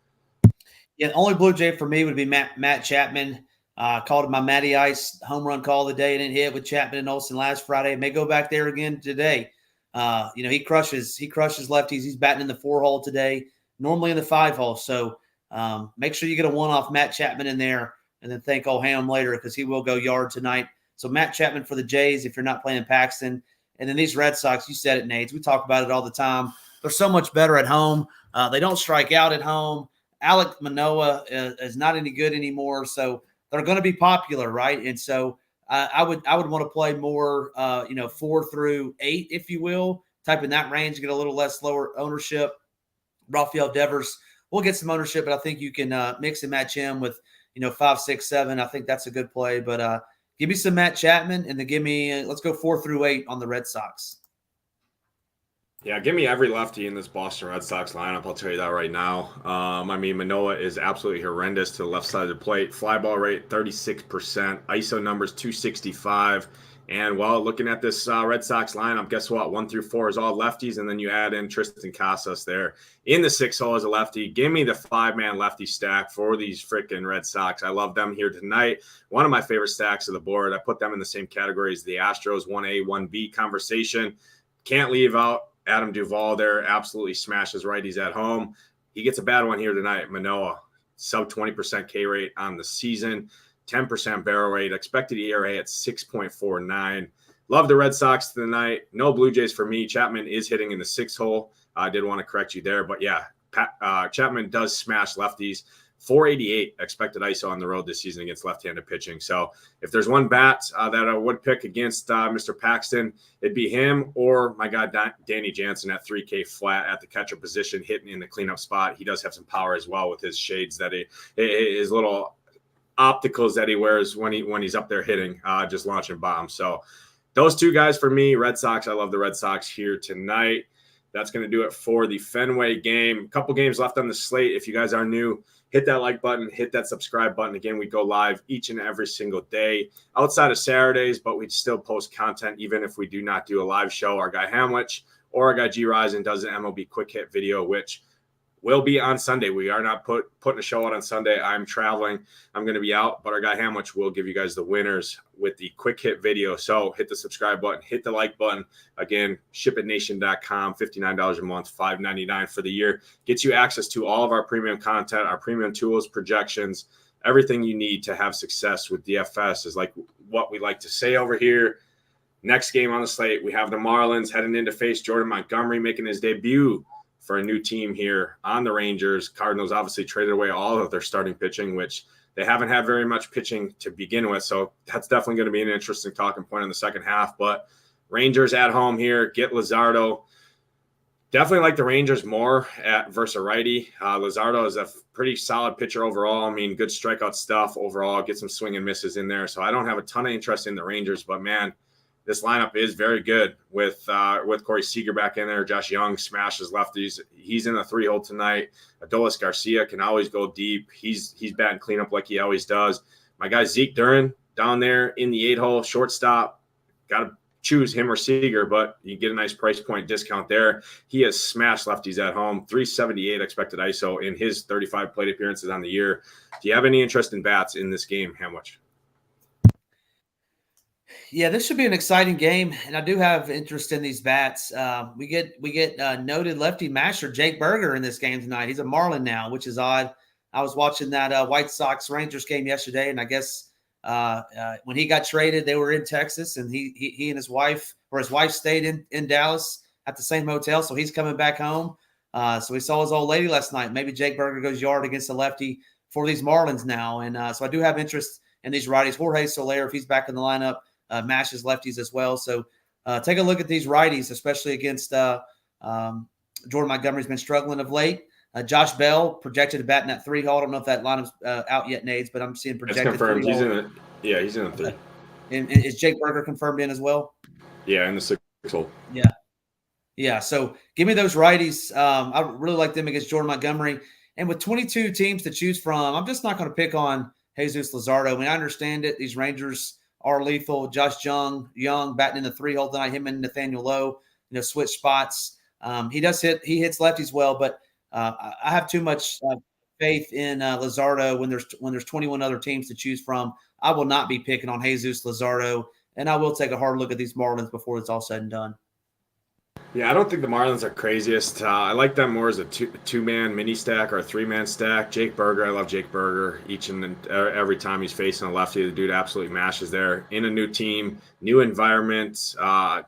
Yeah, only Blue Jay for me would be Matt Chapman. Called it my Matty Ice home run call of the day. Didn't hit with Chapman and Olsen last Friday. May go back there again today. He crushes lefties. He's batting in the 4 hole today, normally in the 5 hole. So make sure you get a one-off Matt Chapman in there, and then thank old Ham later because he will go yard tonight. So Matt Chapman for the Jays if you're not playing Paxton. And then these Red Sox, you said it, Nate. We talk about it all the time. They're so much better at home. They don't strike out at home. Alek Manoah is not any good anymore, so they're going to be popular, right? And so I would want to play more, 4 through 8, if you will, type in that range, get a little less lower ownership. Rafael Devers will get some ownership, but I think you can mix and match him with 5, 6, 7. I think that's a good play. But give me some Matt Chapman, and then give me let's go 4 through 8 on the Red Sox. Yeah, give me every lefty in this Boston Red Sox lineup. I'll tell you that right now. Manoah is absolutely horrendous to the left side of the plate. Fly ball rate, 36%. ISO numbers, 265. And looking at this Red Sox lineup, guess what? 1 through 4 is all lefties, and then you add in Tristan Casas there in the 6 hole as a lefty. Give me the 5-man lefty stack for these freaking Red Sox. I love them here tonight. One of my favorite stacks of the board. I put them in the same category as the Astros 1A, 1B conversation. Can't leave out Adam Duvall there. Absolutely smashes righties at home. He gets a bad one here tonight. Manoah, sub 20% K rate on the season. 10% barrel rate, expected ERA at 6.49. Love the Red Sox tonight. No Blue Jays for me. Chapman is hitting in the 6 hole. I did want to correct you there, but yeah, Chapman does smash lefties. 488 expected ISO on the road this season against left-handed pitching. So if there's one bat that I would pick against Mr. Paxton, it'd be him or my guy Danny Jansen at 3K flat at the catcher position, hitting in the cleanup spot. He does have some power as well with his shades his little opticals that he wears when he's up there hitting, just launching bombs. So those 2 guys for me, Red Sox. I love the Red Sox here tonight. That's going to do it for the Fenway game. A couple games left on the slate. If you guys are new, hit that like button, hit that subscribe button. Again, we go live each and every single day outside of Saturdays, but we still post content even if we do not do a live show. Our guy Hamwich or our guy G Risen does an MLB quick hit video, which will be on Sunday. We are not putting a show out on Sunday. I'm traveling. I'm going to be out, but our guy Hamwich will give you guys the winners with the quick hit video. So hit the subscribe button, hit the like button. Again, SHIPITNation.com, $59 a month, $5.99 for the year. Gets you access to all of our premium content, our premium tools, projections, everything you need to have success with DFS is like what we like to say over here. Next game on the slate, we have the Marlins heading in to face Jordan Montgomery, making his debut for a new team here on the Rangers. Cardinals obviously traded away all of their starting pitching, which they haven't had very much pitching to begin with. So that's definitely going to be an interesting talking point in the second half. But Rangers at home here, get Luzardo. Definitely like the Rangers more versus a righty. Luzardo is a pretty solid pitcher overall. I mean, good strikeout stuff overall. Get some swing and misses in there. So I don't have a ton of interest in the Rangers. But, man, this lineup is very good with Corey Seager back in there. Josh Young smashes lefties. He's in the 3-hole tonight. Adolis Garcia can always go deep. He's batting cleanup like he always does. My guy Zeke Duran down there in the 8-hole, shortstop. Got to choose him or Seager, but you get a nice price point discount there. He has smashed lefties at home, 378 expected ISO in his 35 plate appearances on the year. Do you have any interest in bats in this game, Hamwich? Yeah, this should be an exciting game, and I do have interest in these bats. We get noted lefty masher Jake Berger in this game tonight. He's a Marlin now, which is odd. I was watching that White Sox Rangers game yesterday, and I guess when he got traded, they were in Texas, and he and his wife stayed in Dallas at the same hotel, so he's coming back home. So he saw his old lady last night. Maybe Jake Berger goes yard against the lefty for these Marlins now, and so I do have interest in these righties. Jorge Soler, if he's back in the lineup, mashes lefties as well. So take a look at these righties, especially against Jordan Montgomery's been struggling of late. Josh Bell projected to bat in that 3-hole. I don't know if that lineup's out yet, Nades, but I'm seeing projected. It's confirmed. He's in it. Yeah, he's in the 3. And is Jake Berger confirmed in as well? Yeah, in the 6-hole. Yeah. So give me those righties. I really like them against Jordan Montgomery. And with 22 teams to choose from, I'm just not going to pick on Jesus Luzardo. I mean, I understand it. These Rangers are lethal. Josh Young batting in the 3-hole tonight. Him and Nathaniel Lowe, switch spots. He hits lefties well, but I have too much faith in Luzardo when there's 21 other teams to choose from. I will not be picking on Jesus Luzardo, and I will take a hard look at these Marlins before it's all said and done. Yeah, I don't think the Marlins are craziest. I like them more as a two-man mini stack or a 3-man stack. Jake Berger, I love Jake Berger. Each and every time he's facing a lefty, the dude absolutely mashes there. In a new team, new environment,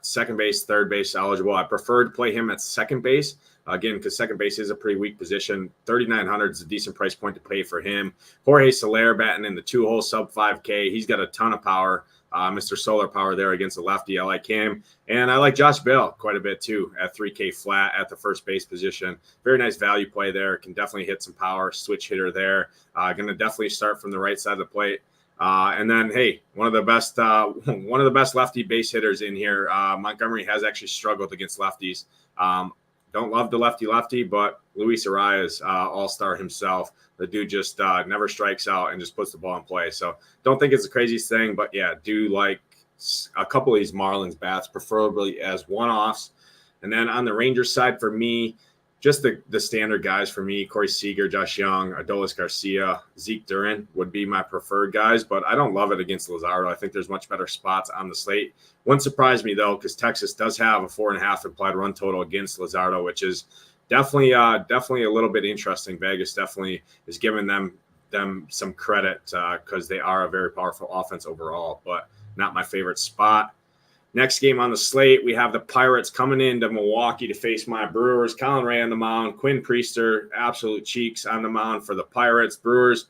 second base, third base eligible. I prefer to play him at second base. Again, because second base is a pretty weak position. 3,900 is a decent price point to pay for him. Jorge Soler batting in the 2-hole sub 5K. He's got a ton of power. Mr. Solar Power there against the lefty. I like him. And I like Josh Bell quite a bit too at 3K flat at the first base position. Very nice value play there. Can definitely hit some power. Switch hitter there. Going to definitely start from the right side of the plate. And then, hey, one of the best lefty base hitters in here. Montgomery has actually struggled against lefties. Don't love the lefty, but Luis Arias, all-star himself. The dude just never strikes out and just puts the ball in play. So don't think it's the craziest thing, but yeah, do like a couple of these Marlins bats, preferably as one-offs. And then on the Rangers side for me, just the standard guys for me, Corey Seager, Josh Young, Adolis Garcia, Zeke Duran would be my preferred guys, but I don't love it against Luzardo. I think there's much better spots on the slate. Wouldn't surprise me, though, because Texas does have a 4.5 implied run total against Luzardo, which is definitely a little bit interesting. Vegas definitely is giving them some credit because they are a very powerful offense overall, but not my favorite spot. Next game on the slate, we have the Pirates coming into Milwaukee to face my Brewers. Colin Ray on the mound, Quinn Priester, absolute cheeks on the mound for the Pirates. Brewers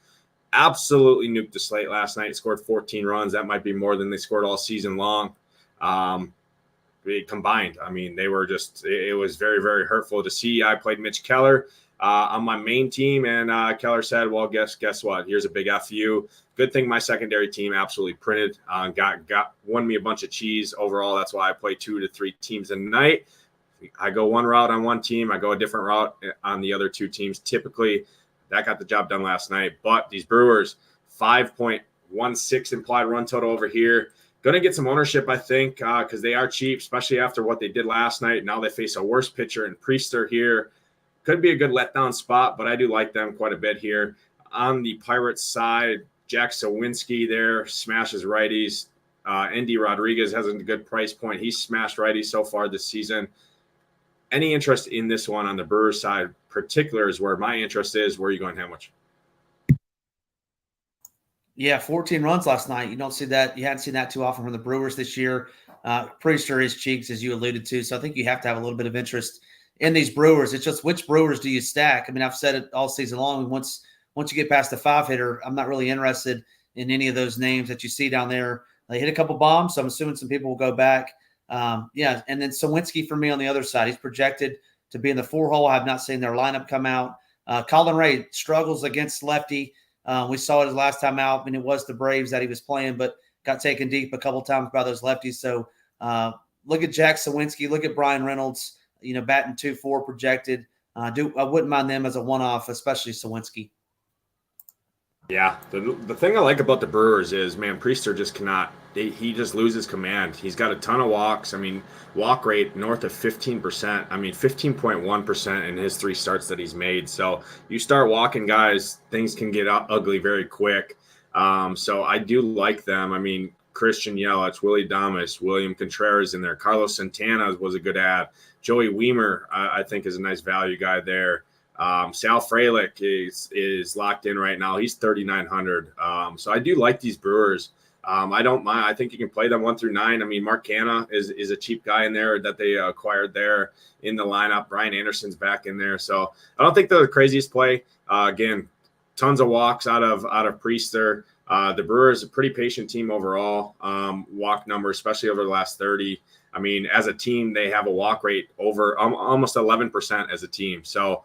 absolutely nuked the slate last night, scored 14 runs. That might be more than they scored all season long. Combined, I mean, they were just – it was very, very hurtful to see. I played Mitch Keller on my main team, and Keller said, well, guess what? Here's a big F you. Good thing my secondary team absolutely printed, won me a bunch of cheese overall. That's why I play 2 to 3 teams a night. I go one route on one team. I go a different route on the other 2 teams. Typically, that got the job done last night. But these Brewers, 5.16 implied run total over here. Going to get some ownership, I think, because they are cheap, especially after what they did last night. Now they face a worse pitcher in Priester here. Could be a good letdown spot, but I do like them quite a bit here. On the Pirates side, Jack Sawinski there smashes righties. Andy Rodriguez has a good price point. He's smashed righties so far this season. Any interest in this one on the Brewers side, particular is where my interest is. Where are you going, Hamwich? Yeah, 14 runs last night. You don't see that. You hadn't seen that too often from the Brewers this year. Priester is cheeks, as you alluded to. So I think you have to have a little bit of interest in these Brewers. It's just which Brewers do you stack? I mean, I've said it all season long. Once you get past the 5-hitter, I'm not really interested in any of those names that you see down there. They hit a couple bombs, so I'm assuming some people will go back. And then Sawinski for me on the other side. He's projected to be in the 4-hole. I have not seen their lineup come out. Colin Ray struggles against lefty. We saw it his last time out, and it was the Braves that he was playing, but got taken deep a couple times by those lefties. So Look at Jack Sawinski. Look at Brian Reynolds, batting 2.4 projected. I wouldn't mind them as a one-off, especially Sawinski. Yeah, the thing I like about the Brewers is, man, Priester just cannot – he just loses command. He's got a ton of walks. I mean, walk rate north of 15%. I mean, 15.1% in his 3 starts that he's made. So you start walking guys, things can get ugly very quick. So I do like them. I mean, Christian Yelich, Willie Adames, William Contreras in there. Carlos Santana was a good ad. Joey Weimer, I think, is a nice value guy there. Sal Frelick is locked in right now. He's 3,900. So I do like these Brewers. I don't mind. I think you can play them 1 through 9. I mean, Mark Canha is a cheap guy in there that they acquired there in the lineup. Brian Anderson's back in there. So I don't think they're the craziest play. Again, tons of walks out of Priester. The Brewers are a pretty patient team overall. Walk number, especially over the last 30. I mean, as a team, they have a walk rate over almost 11% as a team. So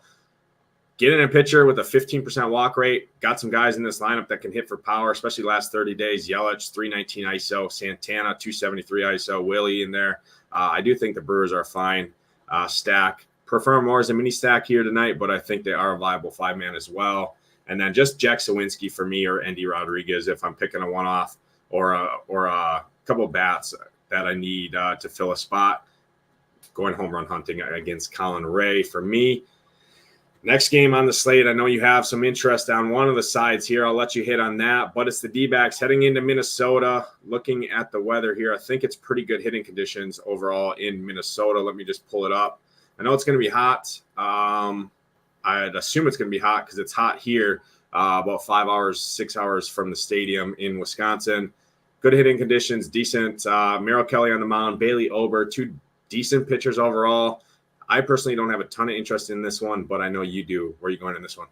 get in a pitcher with a 15% walk rate. Got some guys in this lineup that can hit for power, especially last 30 days. Yelich, 319 ISO. Santana, 273 ISO. Willie in there. I do think the Brewers are a fine stack. Prefer more as a mini stack here tonight, but I think they are a viable 5-man as well. And then just Jack Sawinski for me, or Endy Rodriguez if I'm picking a one-off, or a couple of bats that I need to fill a spot. Going home run hunting against Colin Ray for me. Next game on the slate, I know you have some interest on one of the sides here. I'll let you hit on that, but it's the D-backs heading into Minnesota. Looking at the weather here, I think it's pretty good hitting conditions overall in Minnesota. Let me just pull it up. I know it's going to be hot. I'd assume it's going to be hot because it's hot here, about 5 hours, 6 hours from the stadium in Wisconsin. Good hitting conditions, decent. Merrill Kelly on the mound, Bailey Ober, 2 decent pitchers overall. I personally don't have a ton of interest in this one, but I know you do. Where are you going in this one?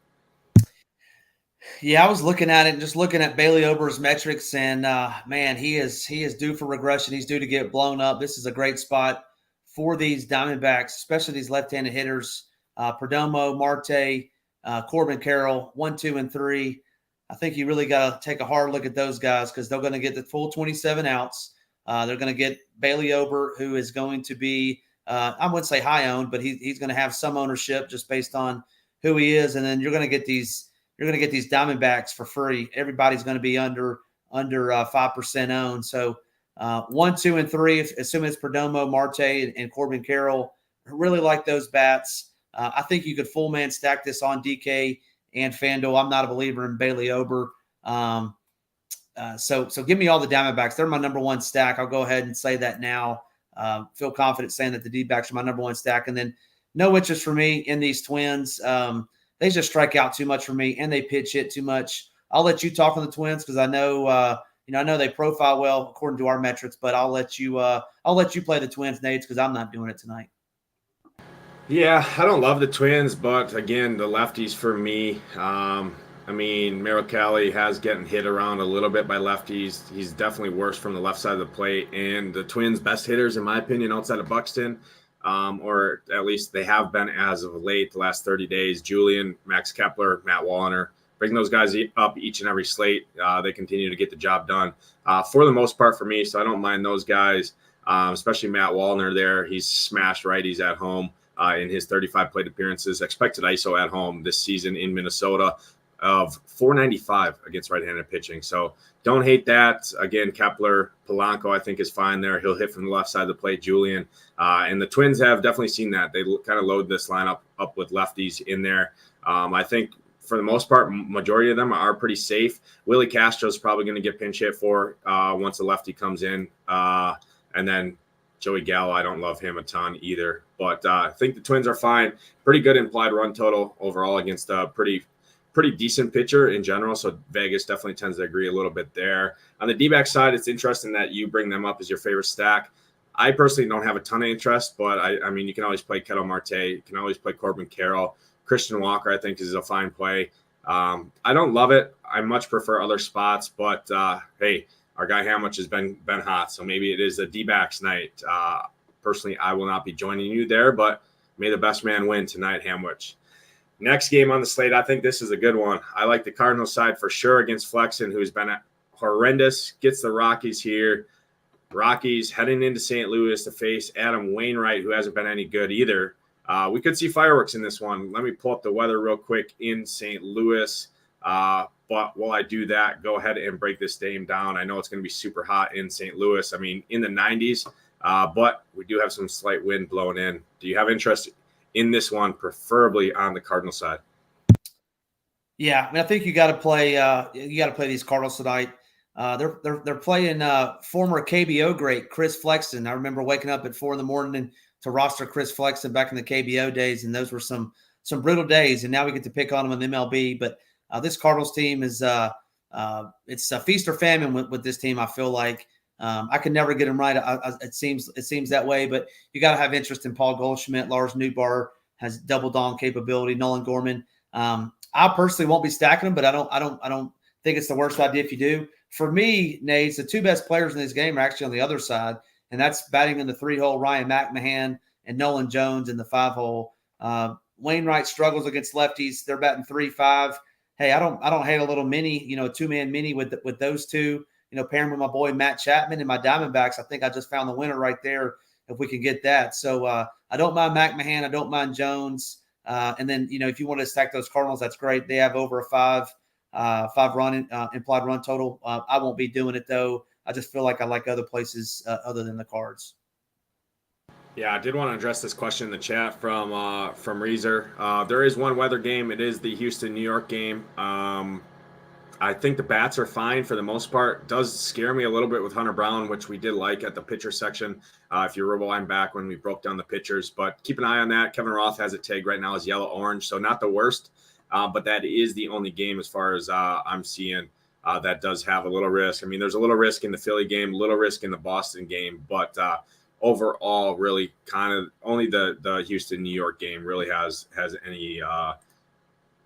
Yeah, I was looking at it and just looking at Bailey Ober's metrics, and man, he is due for regression. He's due to get blown up. This is a great spot for these Diamondbacks, especially these left-handed hitters. Perdomo, Marte, Corbin Carroll, 1, 2, and 3. I think you really got to take a hard look at those guys because they're going to get the full 27 outs. They're going to get Bailey Ober, who is going to be I wouldn't say high owned, but he's going to have some ownership just based on who he is. And then you're going to get these Diamondbacks for free. Everybody's going to be under 5% owned. So 1, 2, and 3, assuming it's Perdomo, Marte, and Corbin Carroll. I really like those bats. I think you could full man stack this on DK and FanDuel. I'm not a believer in Bailey Ober. So give me all the Diamondbacks. They're my number one stack. I'll go ahead and say that now. Feel confident saying that the D-backs are my number one stack. And then no interest for me in these Twins. They just strike out too much for me, and they pitch hit too much. I'll let you talk on the Twins because I know I know they profile well according to our metrics, but I'll let you play the Twins, Nades, because I'm not doing it tonight. Yeah, I don't love the Twins, but again, the lefties for me. I mean, Merrill Kelly has getting hit around a little bit by lefties. He's definitely worse from the left side of the plate. And the Twins' best hitters, in my opinion, outside of Buxton, or at least they have been as of late, the last 30 days, Julian, Max Kepler, Matt Wallner. Bring those guys up each and every slate. They continue to get the job done for the most part for me, so I don't mind those guys, especially Matt Wallner there. He's smashed righties at home in his 35 plate appearances. Expected ISO at home this season in Minnesota of 495 against right-handed pitching. So don't hate that. Again, Kepler, Polanco, I think is fine there. He'll hit from the left side of the plate, Julian. And the Twins have definitely seen that. They kind of load this lineup up with lefties in there. I think for the most part, majority of them are pretty safe. Willie Castro's probably going to get pinch hit for once a lefty comes in. And then Joey Gallo, I don't love him a ton either. But I think the Twins are fine. Pretty good implied run total overall against a pretty decent pitcher in general. So Vegas definitely tends to agree a little bit there. On the D-back side, it's interesting that you bring them up as your favorite stack. I personally don't have a ton of interest, but I mean, you can always play Ketel Marte. You can always play Corbin Carroll. Christian Walker, I think, is a fine play. I don't love it. I much prefer other spots, but hey, our guy Hamwich has been hot, so maybe it is a D-backs night. Personally, I will not be joining you there, but may the best man win tonight, Hamwich. Next game on the slate, I think this is a good one. I like the Cardinals side for sure against Flexen, who's been horrendous. Gets the Rockies here. Rockies heading into St. Louis to face Adam Wainwright, who hasn't been any good either. We could see fireworks in this one. Let me pull up the weather real quick in St. Louis. But while I do that, go ahead and break this game down. I know it's going to be super hot in St. Louis. I mean, in the 90s, but we do have some slight wind blowing in. Do you have interest in this one, preferably on the Cardinal side? Yeah, I mean, I think you got to play. You got to play these Cardinals tonight. They're playing former KBO great Chris Flexen. I remember waking up at 4 a.m. to roster Chris Flexen back in the KBO days, and those were some brutal days. And now we get to pick on them in the MLB, but this Cardinals team is it's a feast or famine with this team. I feel like I can never get them right. It seems that way, but you got to have interest in Paul Goldschmidt. Lars Newbar has double dong capability. Nolan Gorman. I personally won't be stacking them, but I don't think it's the worst idea if you do. For me, Nate, the two best players in this game are actually on the other side, and that's batting in the 3-hole Ryan McMahon and Nolan Jones in the 5-hole. Wainwright struggles against lefties. They're batting 3-5. Hey, I don't hate a little mini, a 2-man mini with those two, pairing with my boy Matt Chapman and my Diamondbacks. I think I just found the winner right there if we can get that. So I don't mind McMahon. I don't mind Jones. And then, if you want to stack those Cardinals, that's great. They have over a five run implied run total. I won't be doing it though. I just feel like I like other places other than the Cards. Yeah, I did want to address this question in the chat from Reezer. There is one weather game. It is the Houston-New York game. I think the bats are fine for the most part. It does scare me a little bit with Hunter Brown, which we did like at the pitcher section. If you rewind back when we broke down the pitchers, but keep an eye on that. Kevin Roth has it tagged right now as yellow-orange, so not the worst, but that is the only game as far as I'm seeing that does have a little risk. I mean, there's a little risk in the Philly game, little risk in the Boston game, but overall, really kind of only the Houston-New York game really has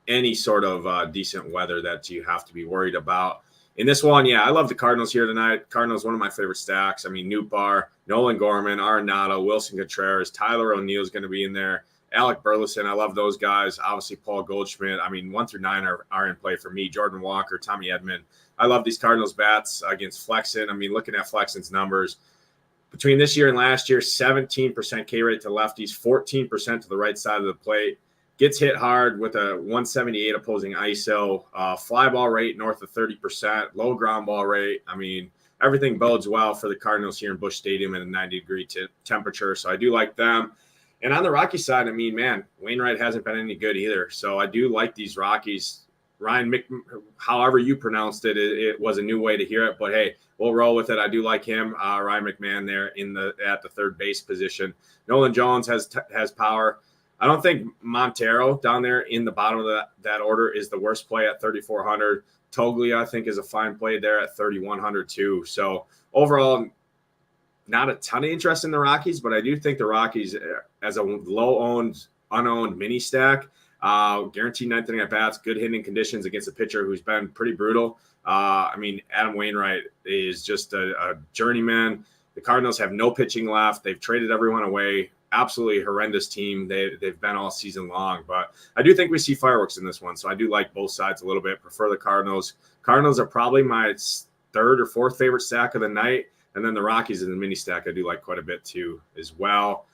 any sort of decent weather that you have to be worried about. In this one, yeah, I love the Cardinals here tonight. Cardinals, one of my favorite stacks. I mean, Nootbaar, Nolan Gorman, Arenado, Wilson Contreras, Tyler O'Neill is going to be in there. Alec Burleson, I love those guys. Obviously, Paul Goldschmidt. I mean, 1 through 9 are in play for me. Jordan Walker, Tommy Edman. I love these Cardinals bats against Flexen. I mean, looking at Flexen's numbers, between this year and last year, 17% K rate to lefties, 14% to the right side of the plate. Gets hit hard with a 178 opposing ISO, fly ball rate north of 30%, low ground ball rate. I mean, everything bodes well for the Cardinals here in Busch Stadium at a 90-degree temperature. So I do like them. And on the Rocky side, I mean, man, Wainwright hasn't been any good either. So I do like these Rockies. Ryan, however you pronounced it, it was a new way to hear it. But, hey, we'll roll with it. I do like him. Ryan McMahon there at the third base position. Nolan Jones has power. I don't think Montero down there in the bottom of that order is the worst play at 3,400. Toglia, I think, is a fine play there at 3,100 too. So overall, not a ton of interest in the Rockies, but I do think the Rockies, as a low-owned, unowned mini stack, guaranteed ninth inning at bats, good hitting conditions against a pitcher who's been pretty brutal. I mean, Adam Wainwright is just a journeyman. The Cardinals have no pitching left. They've traded everyone away. Absolutely horrendous team they've been all season long, but I do think we see fireworks in this one, so I do like both sides a little bit. Prefer the Cardinals. Cardinals are probably my third or fourth favorite stack of the night, and then the Rockies in the mini stack I do like quite a bit too as well.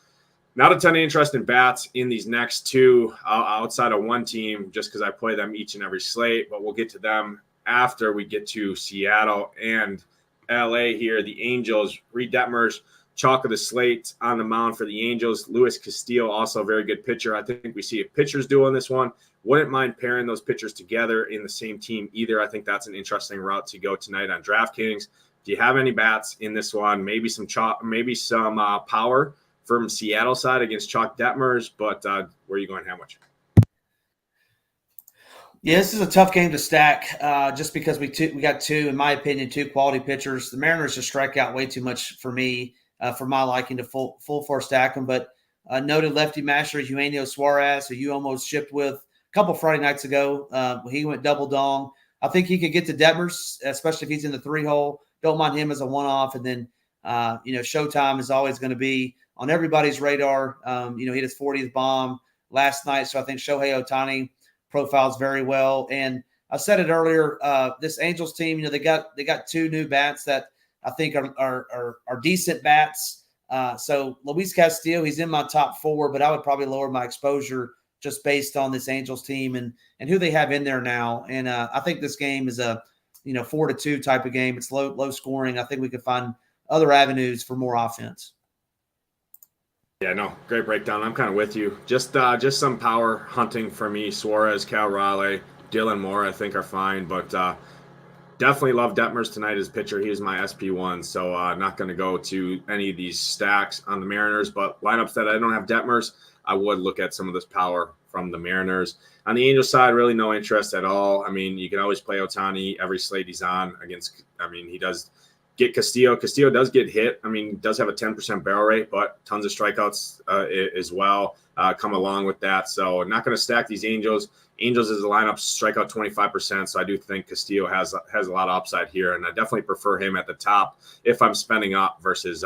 Not a ton of interest in bats in these next two outside of one team, just because I play them each and every slate, but we'll get to them after we get to Seattle and LA here. The Angels, Reed Detmers, chalk of the slate on the mound for the Angels. Luis Castillo, also a very good pitcher. I think we see a pitcher's duel in this one. Wouldn't mind pairing those pitchers together in the same team either. I think that's an interesting route to go tonight on DraftKings. Do you have any bats in this one? Maybe some power from Seattle side against Chalk Detmers, but where are you going? How much? Yeah, this is a tough game to stack just because we got two, in my opinion, two quality pitchers. The Mariners just strike out way too much for me. For my liking to full force stack them. But noted lefty master Eugenio Suarez, who you almost shipped with a couple Friday nights ago. He went double dong. I think he could get to Detmers, especially if he's in the 3-hole. Don't mind him as a one-off. And then, Showtime is always going to be on everybody's radar. He hit his 40th bomb last night. So I think Shohei Ohtani profiles very well. And I said it earlier, this Angels team, they got two new bats that I think are decent bats. So Luis Castillo, he's in my top 4, but I would probably lower my exposure just based on this Angels team and who they have in there now. And I think this game is a 4-2 type of game. It's low scoring. I think we could find other avenues for more offense. Yeah, no, great breakdown. I'm kind of with you. Just some power hunting for me. Suarez, Cal Raleigh, Dylan Moore, I think are fine, but definitely love Detmers tonight as pitcher. He is my SP1, so not going to go to any of these stacks on the Mariners, but lineups that I don't have Detmers, I would look at some of this power from the Mariners. On the Angels side, really no interest at all. I mean, you can always play Ohtani every slate he's on against. I mean, he does get Castillo. Castillo does get hit. I mean, does have a 10% barrel rate, but tons of strikeouts as well come along with that. So not going to stack these Angels. Angels as a lineup strike out 25%. So I do think Castillo has a lot of upside here, and I definitely prefer him at the top if I'm spending up versus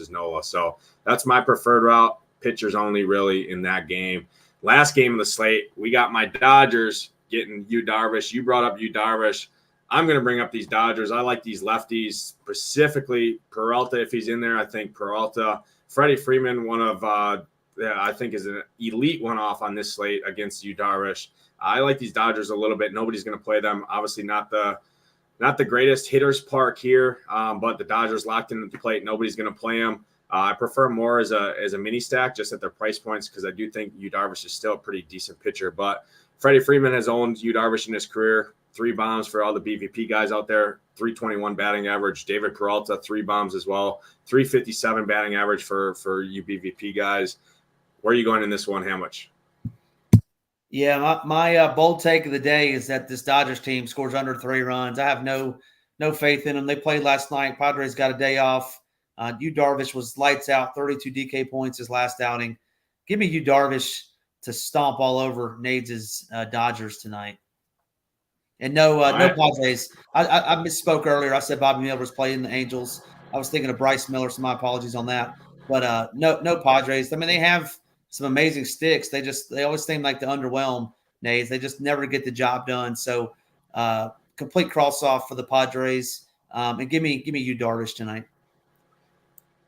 Nola. So that's my preferred route. Pitchers only really in that game. Last game of the slate, we got my Dodgers getting Yu Darvish. You brought up Yu Darvish. I'm going to bring up these Dodgers. I like these lefties, specifically Peralta if he's in there. I think Peralta, Freddie Freeman, one of I think is an elite one-off on this slate against Yu Darvish. I like these Dodgers a little bit. Nobody's going to play them. Obviously not the greatest hitters park here, but the Dodgers locked into the plate. Nobody's going to play them. I prefer more as a mini stack just at their price points because I do think Yu Darvish is still a pretty decent pitcher. But Freddie Freeman has owned Yu Darvish in his career. 3 bombs for all the BVP guys out there. 321 batting average. David Peralta, 3 bombs as well. 357 batting average for you BVP guys. Where are you going in this one? How much? Yeah, my bold take of the day is that this Dodgers team scores under 3 runs. I have no faith in them. They played last night. Padres got a day off. Yu Darvish was lights out, 32 DK points his last outing. Give me Yu Darvish to stomp all over Nades's Dodgers tonight. And no Padres. I misspoke earlier. I said Bobby Miller was playing the Angels. I was thinking of Bryce Miller, so my apologies on that. But no Padres. I mean, they have some amazing sticks. They always seem like to underwhelm Nades. They just never get the job done. So complete cross off for the Padres. And give me Yu Darvish tonight.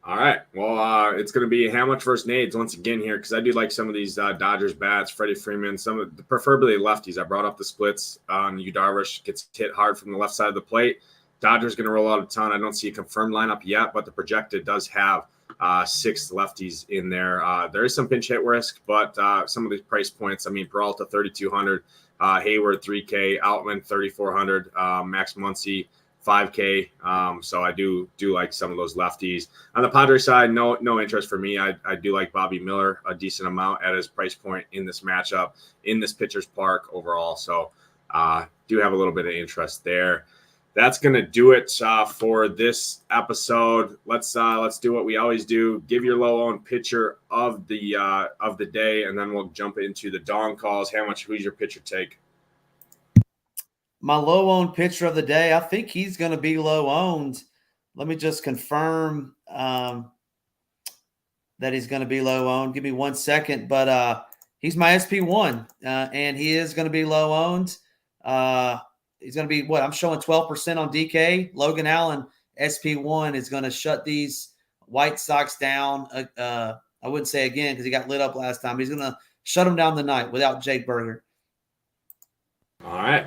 All right. Well, it's going to be Hamlet versus Nades once again here because I do like some of these Dodgers bats. Freddie Freeman, some of preferably lefties. I brought up the splits on Yu Darvish. Gets hit hard from the left side of the plate. Dodgers going to roll out a ton. I don't see a confirmed lineup yet, but the projected does have 6 lefties in there. There is some pinch hit risk, but some of these price points. I mean, Peralta 3,200, Hayward 3K, Outman 3,400, Max Muncy 5K. So I do like some of those lefties. On the Padres side, no interest for me. I do like Bobby Miller a decent amount at his price point in this matchup, in this pitcher's park overall. So do have a little bit of interest there. That's going to do it for this episode. Let's do what we always do. Give your low-owned pitcher of the day, and then we'll jump into the dawn calls. Who's your pitcher take? My low-owned pitcher of the day, I think he's going to be low-owned. Let me just confirm that he's going to be low-owned. Give me 1 second, but he's my SP1, and he is going to be low-owned. He's going to be I'm showing 12% on DK. Logan Allen, SP1, is going to shut these White Sox down. I wouldn't say again because he got lit up last time. He's going to shut them down tonight without Jake Berger. All right.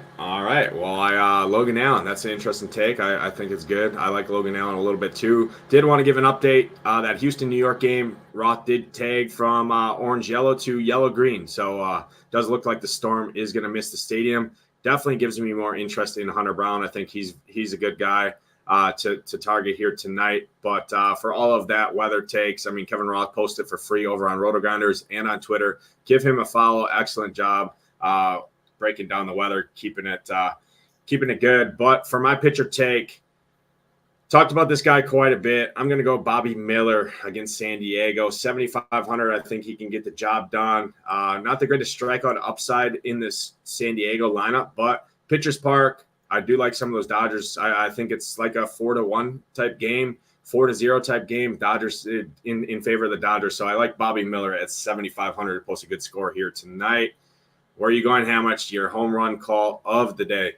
Well, Logan Allen, that's an interesting take. I think it's good. I like Logan Allen a little bit too. Did want to give an update. That Houston-New York game, Roth did tag from orange-yellow to yellow-green. So does look like the Storm is going to miss the stadium. Definitely gives me more interest in Hunter Brown. I think he's a good guy to target here tonight. But for all of that weather takes, I mean, Kevin Roth posted for free over on RotoGrinders and on Twitter. Give him a follow. Excellent job breaking down the weather, keeping it good. But for my pitcher take, talked about this guy quite a bit. I'm going to go Bobby Miller against San Diego. 7,500. I think he can get the job done. Not the greatest strikeout upside in this San Diego lineup, but pitcher's park. I do like some of those Dodgers. I think it's like a 4-1 type game, 4-0 type game. Dodgers in favor of the Dodgers. So I like Bobby Miller at 7,500 to post a good score here tonight. Where are you going, How much? Your home run call of the day.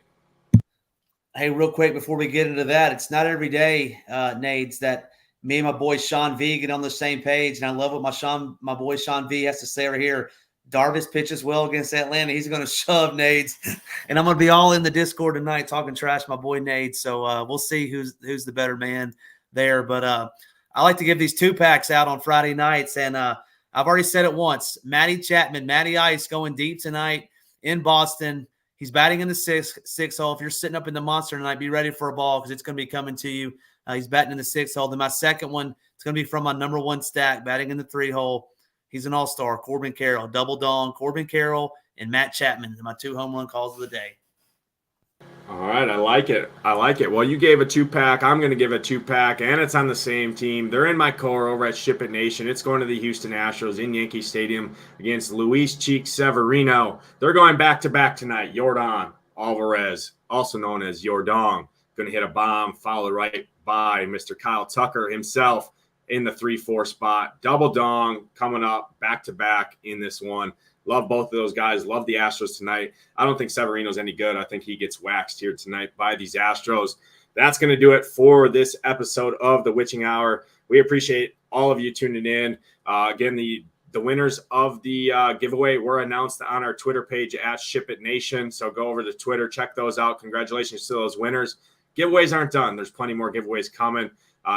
Hey, real quick before we get into that, it's not every day, Nades, that me and my boy Sean V get on the same page, and I love what my boy Sean V has to say right here. Darvish pitches well against Atlanta. He's going to shove Nades, and I'm going to be all in the Discord tonight talking trash, my boy Nades. So we'll see who's the better man there. But I like to give these 2-packs out on Friday nights, and I've already said it once. Matty Ice going deep tonight in Boston. He's batting in the six hole. If you're sitting up in the monster tonight, be ready for a ball because it's going to be coming to you. He's batting in the 6 hole. Then my second one, it's going to be from my number 1 stack, batting in the 3 hole. He's an all-star, Corbin Carroll. Double dong, Corbin Carroll and Matt Chapman, my 2 home run calls of the day. All right, I like it. Well, you gave a 2-pack. I'm going to give a 2-pack, and it's on the same team. They're in my core over at SHIPIT Nation. It's going to the Houston Astros in Yankee Stadium against Luis Cheek Severino. They're going back-to-back tonight. Yordan Alvarez, also known as Yordong, going to hit a bomb, followed right by Mr. Kyle Tucker himself in the 3-4 spot. Double dong coming up back-to-back in this one. Love both of those guys. Love the Astros tonight. I don't think Severino's any good. I think he gets waxed here tonight by these Astros. That's going to do it for this episode of The Witching Hour. We appreciate all of you tuning in. Again, the winners of the giveaway were announced on our Twitter page at SHIPIT Nation. So go over to Twitter, check those out. Congratulations to those winners. Giveaways aren't done. There's plenty more giveaways coming,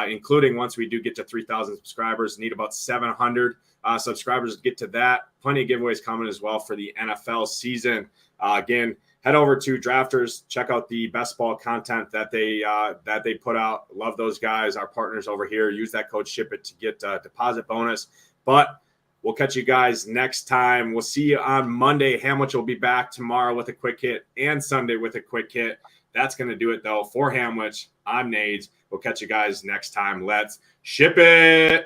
including once we do get to 3,000 subscribers. Need about 700 subscribers to get to that. Plenty of giveaways coming as well for the NFL season. Again, head over to Drafters. Check out the best ball content that they put out. Love those guys, our partners over here. Use that code SHIPIT to get a deposit bonus. But we'll catch you guys next time. We'll see you on Monday. Hamwich will be back tomorrow with a quick hit and Sunday with a quick hit. That's going to do it, though. For Hamwich, I'm Nades. We'll catch you guys next time. Let's ship it.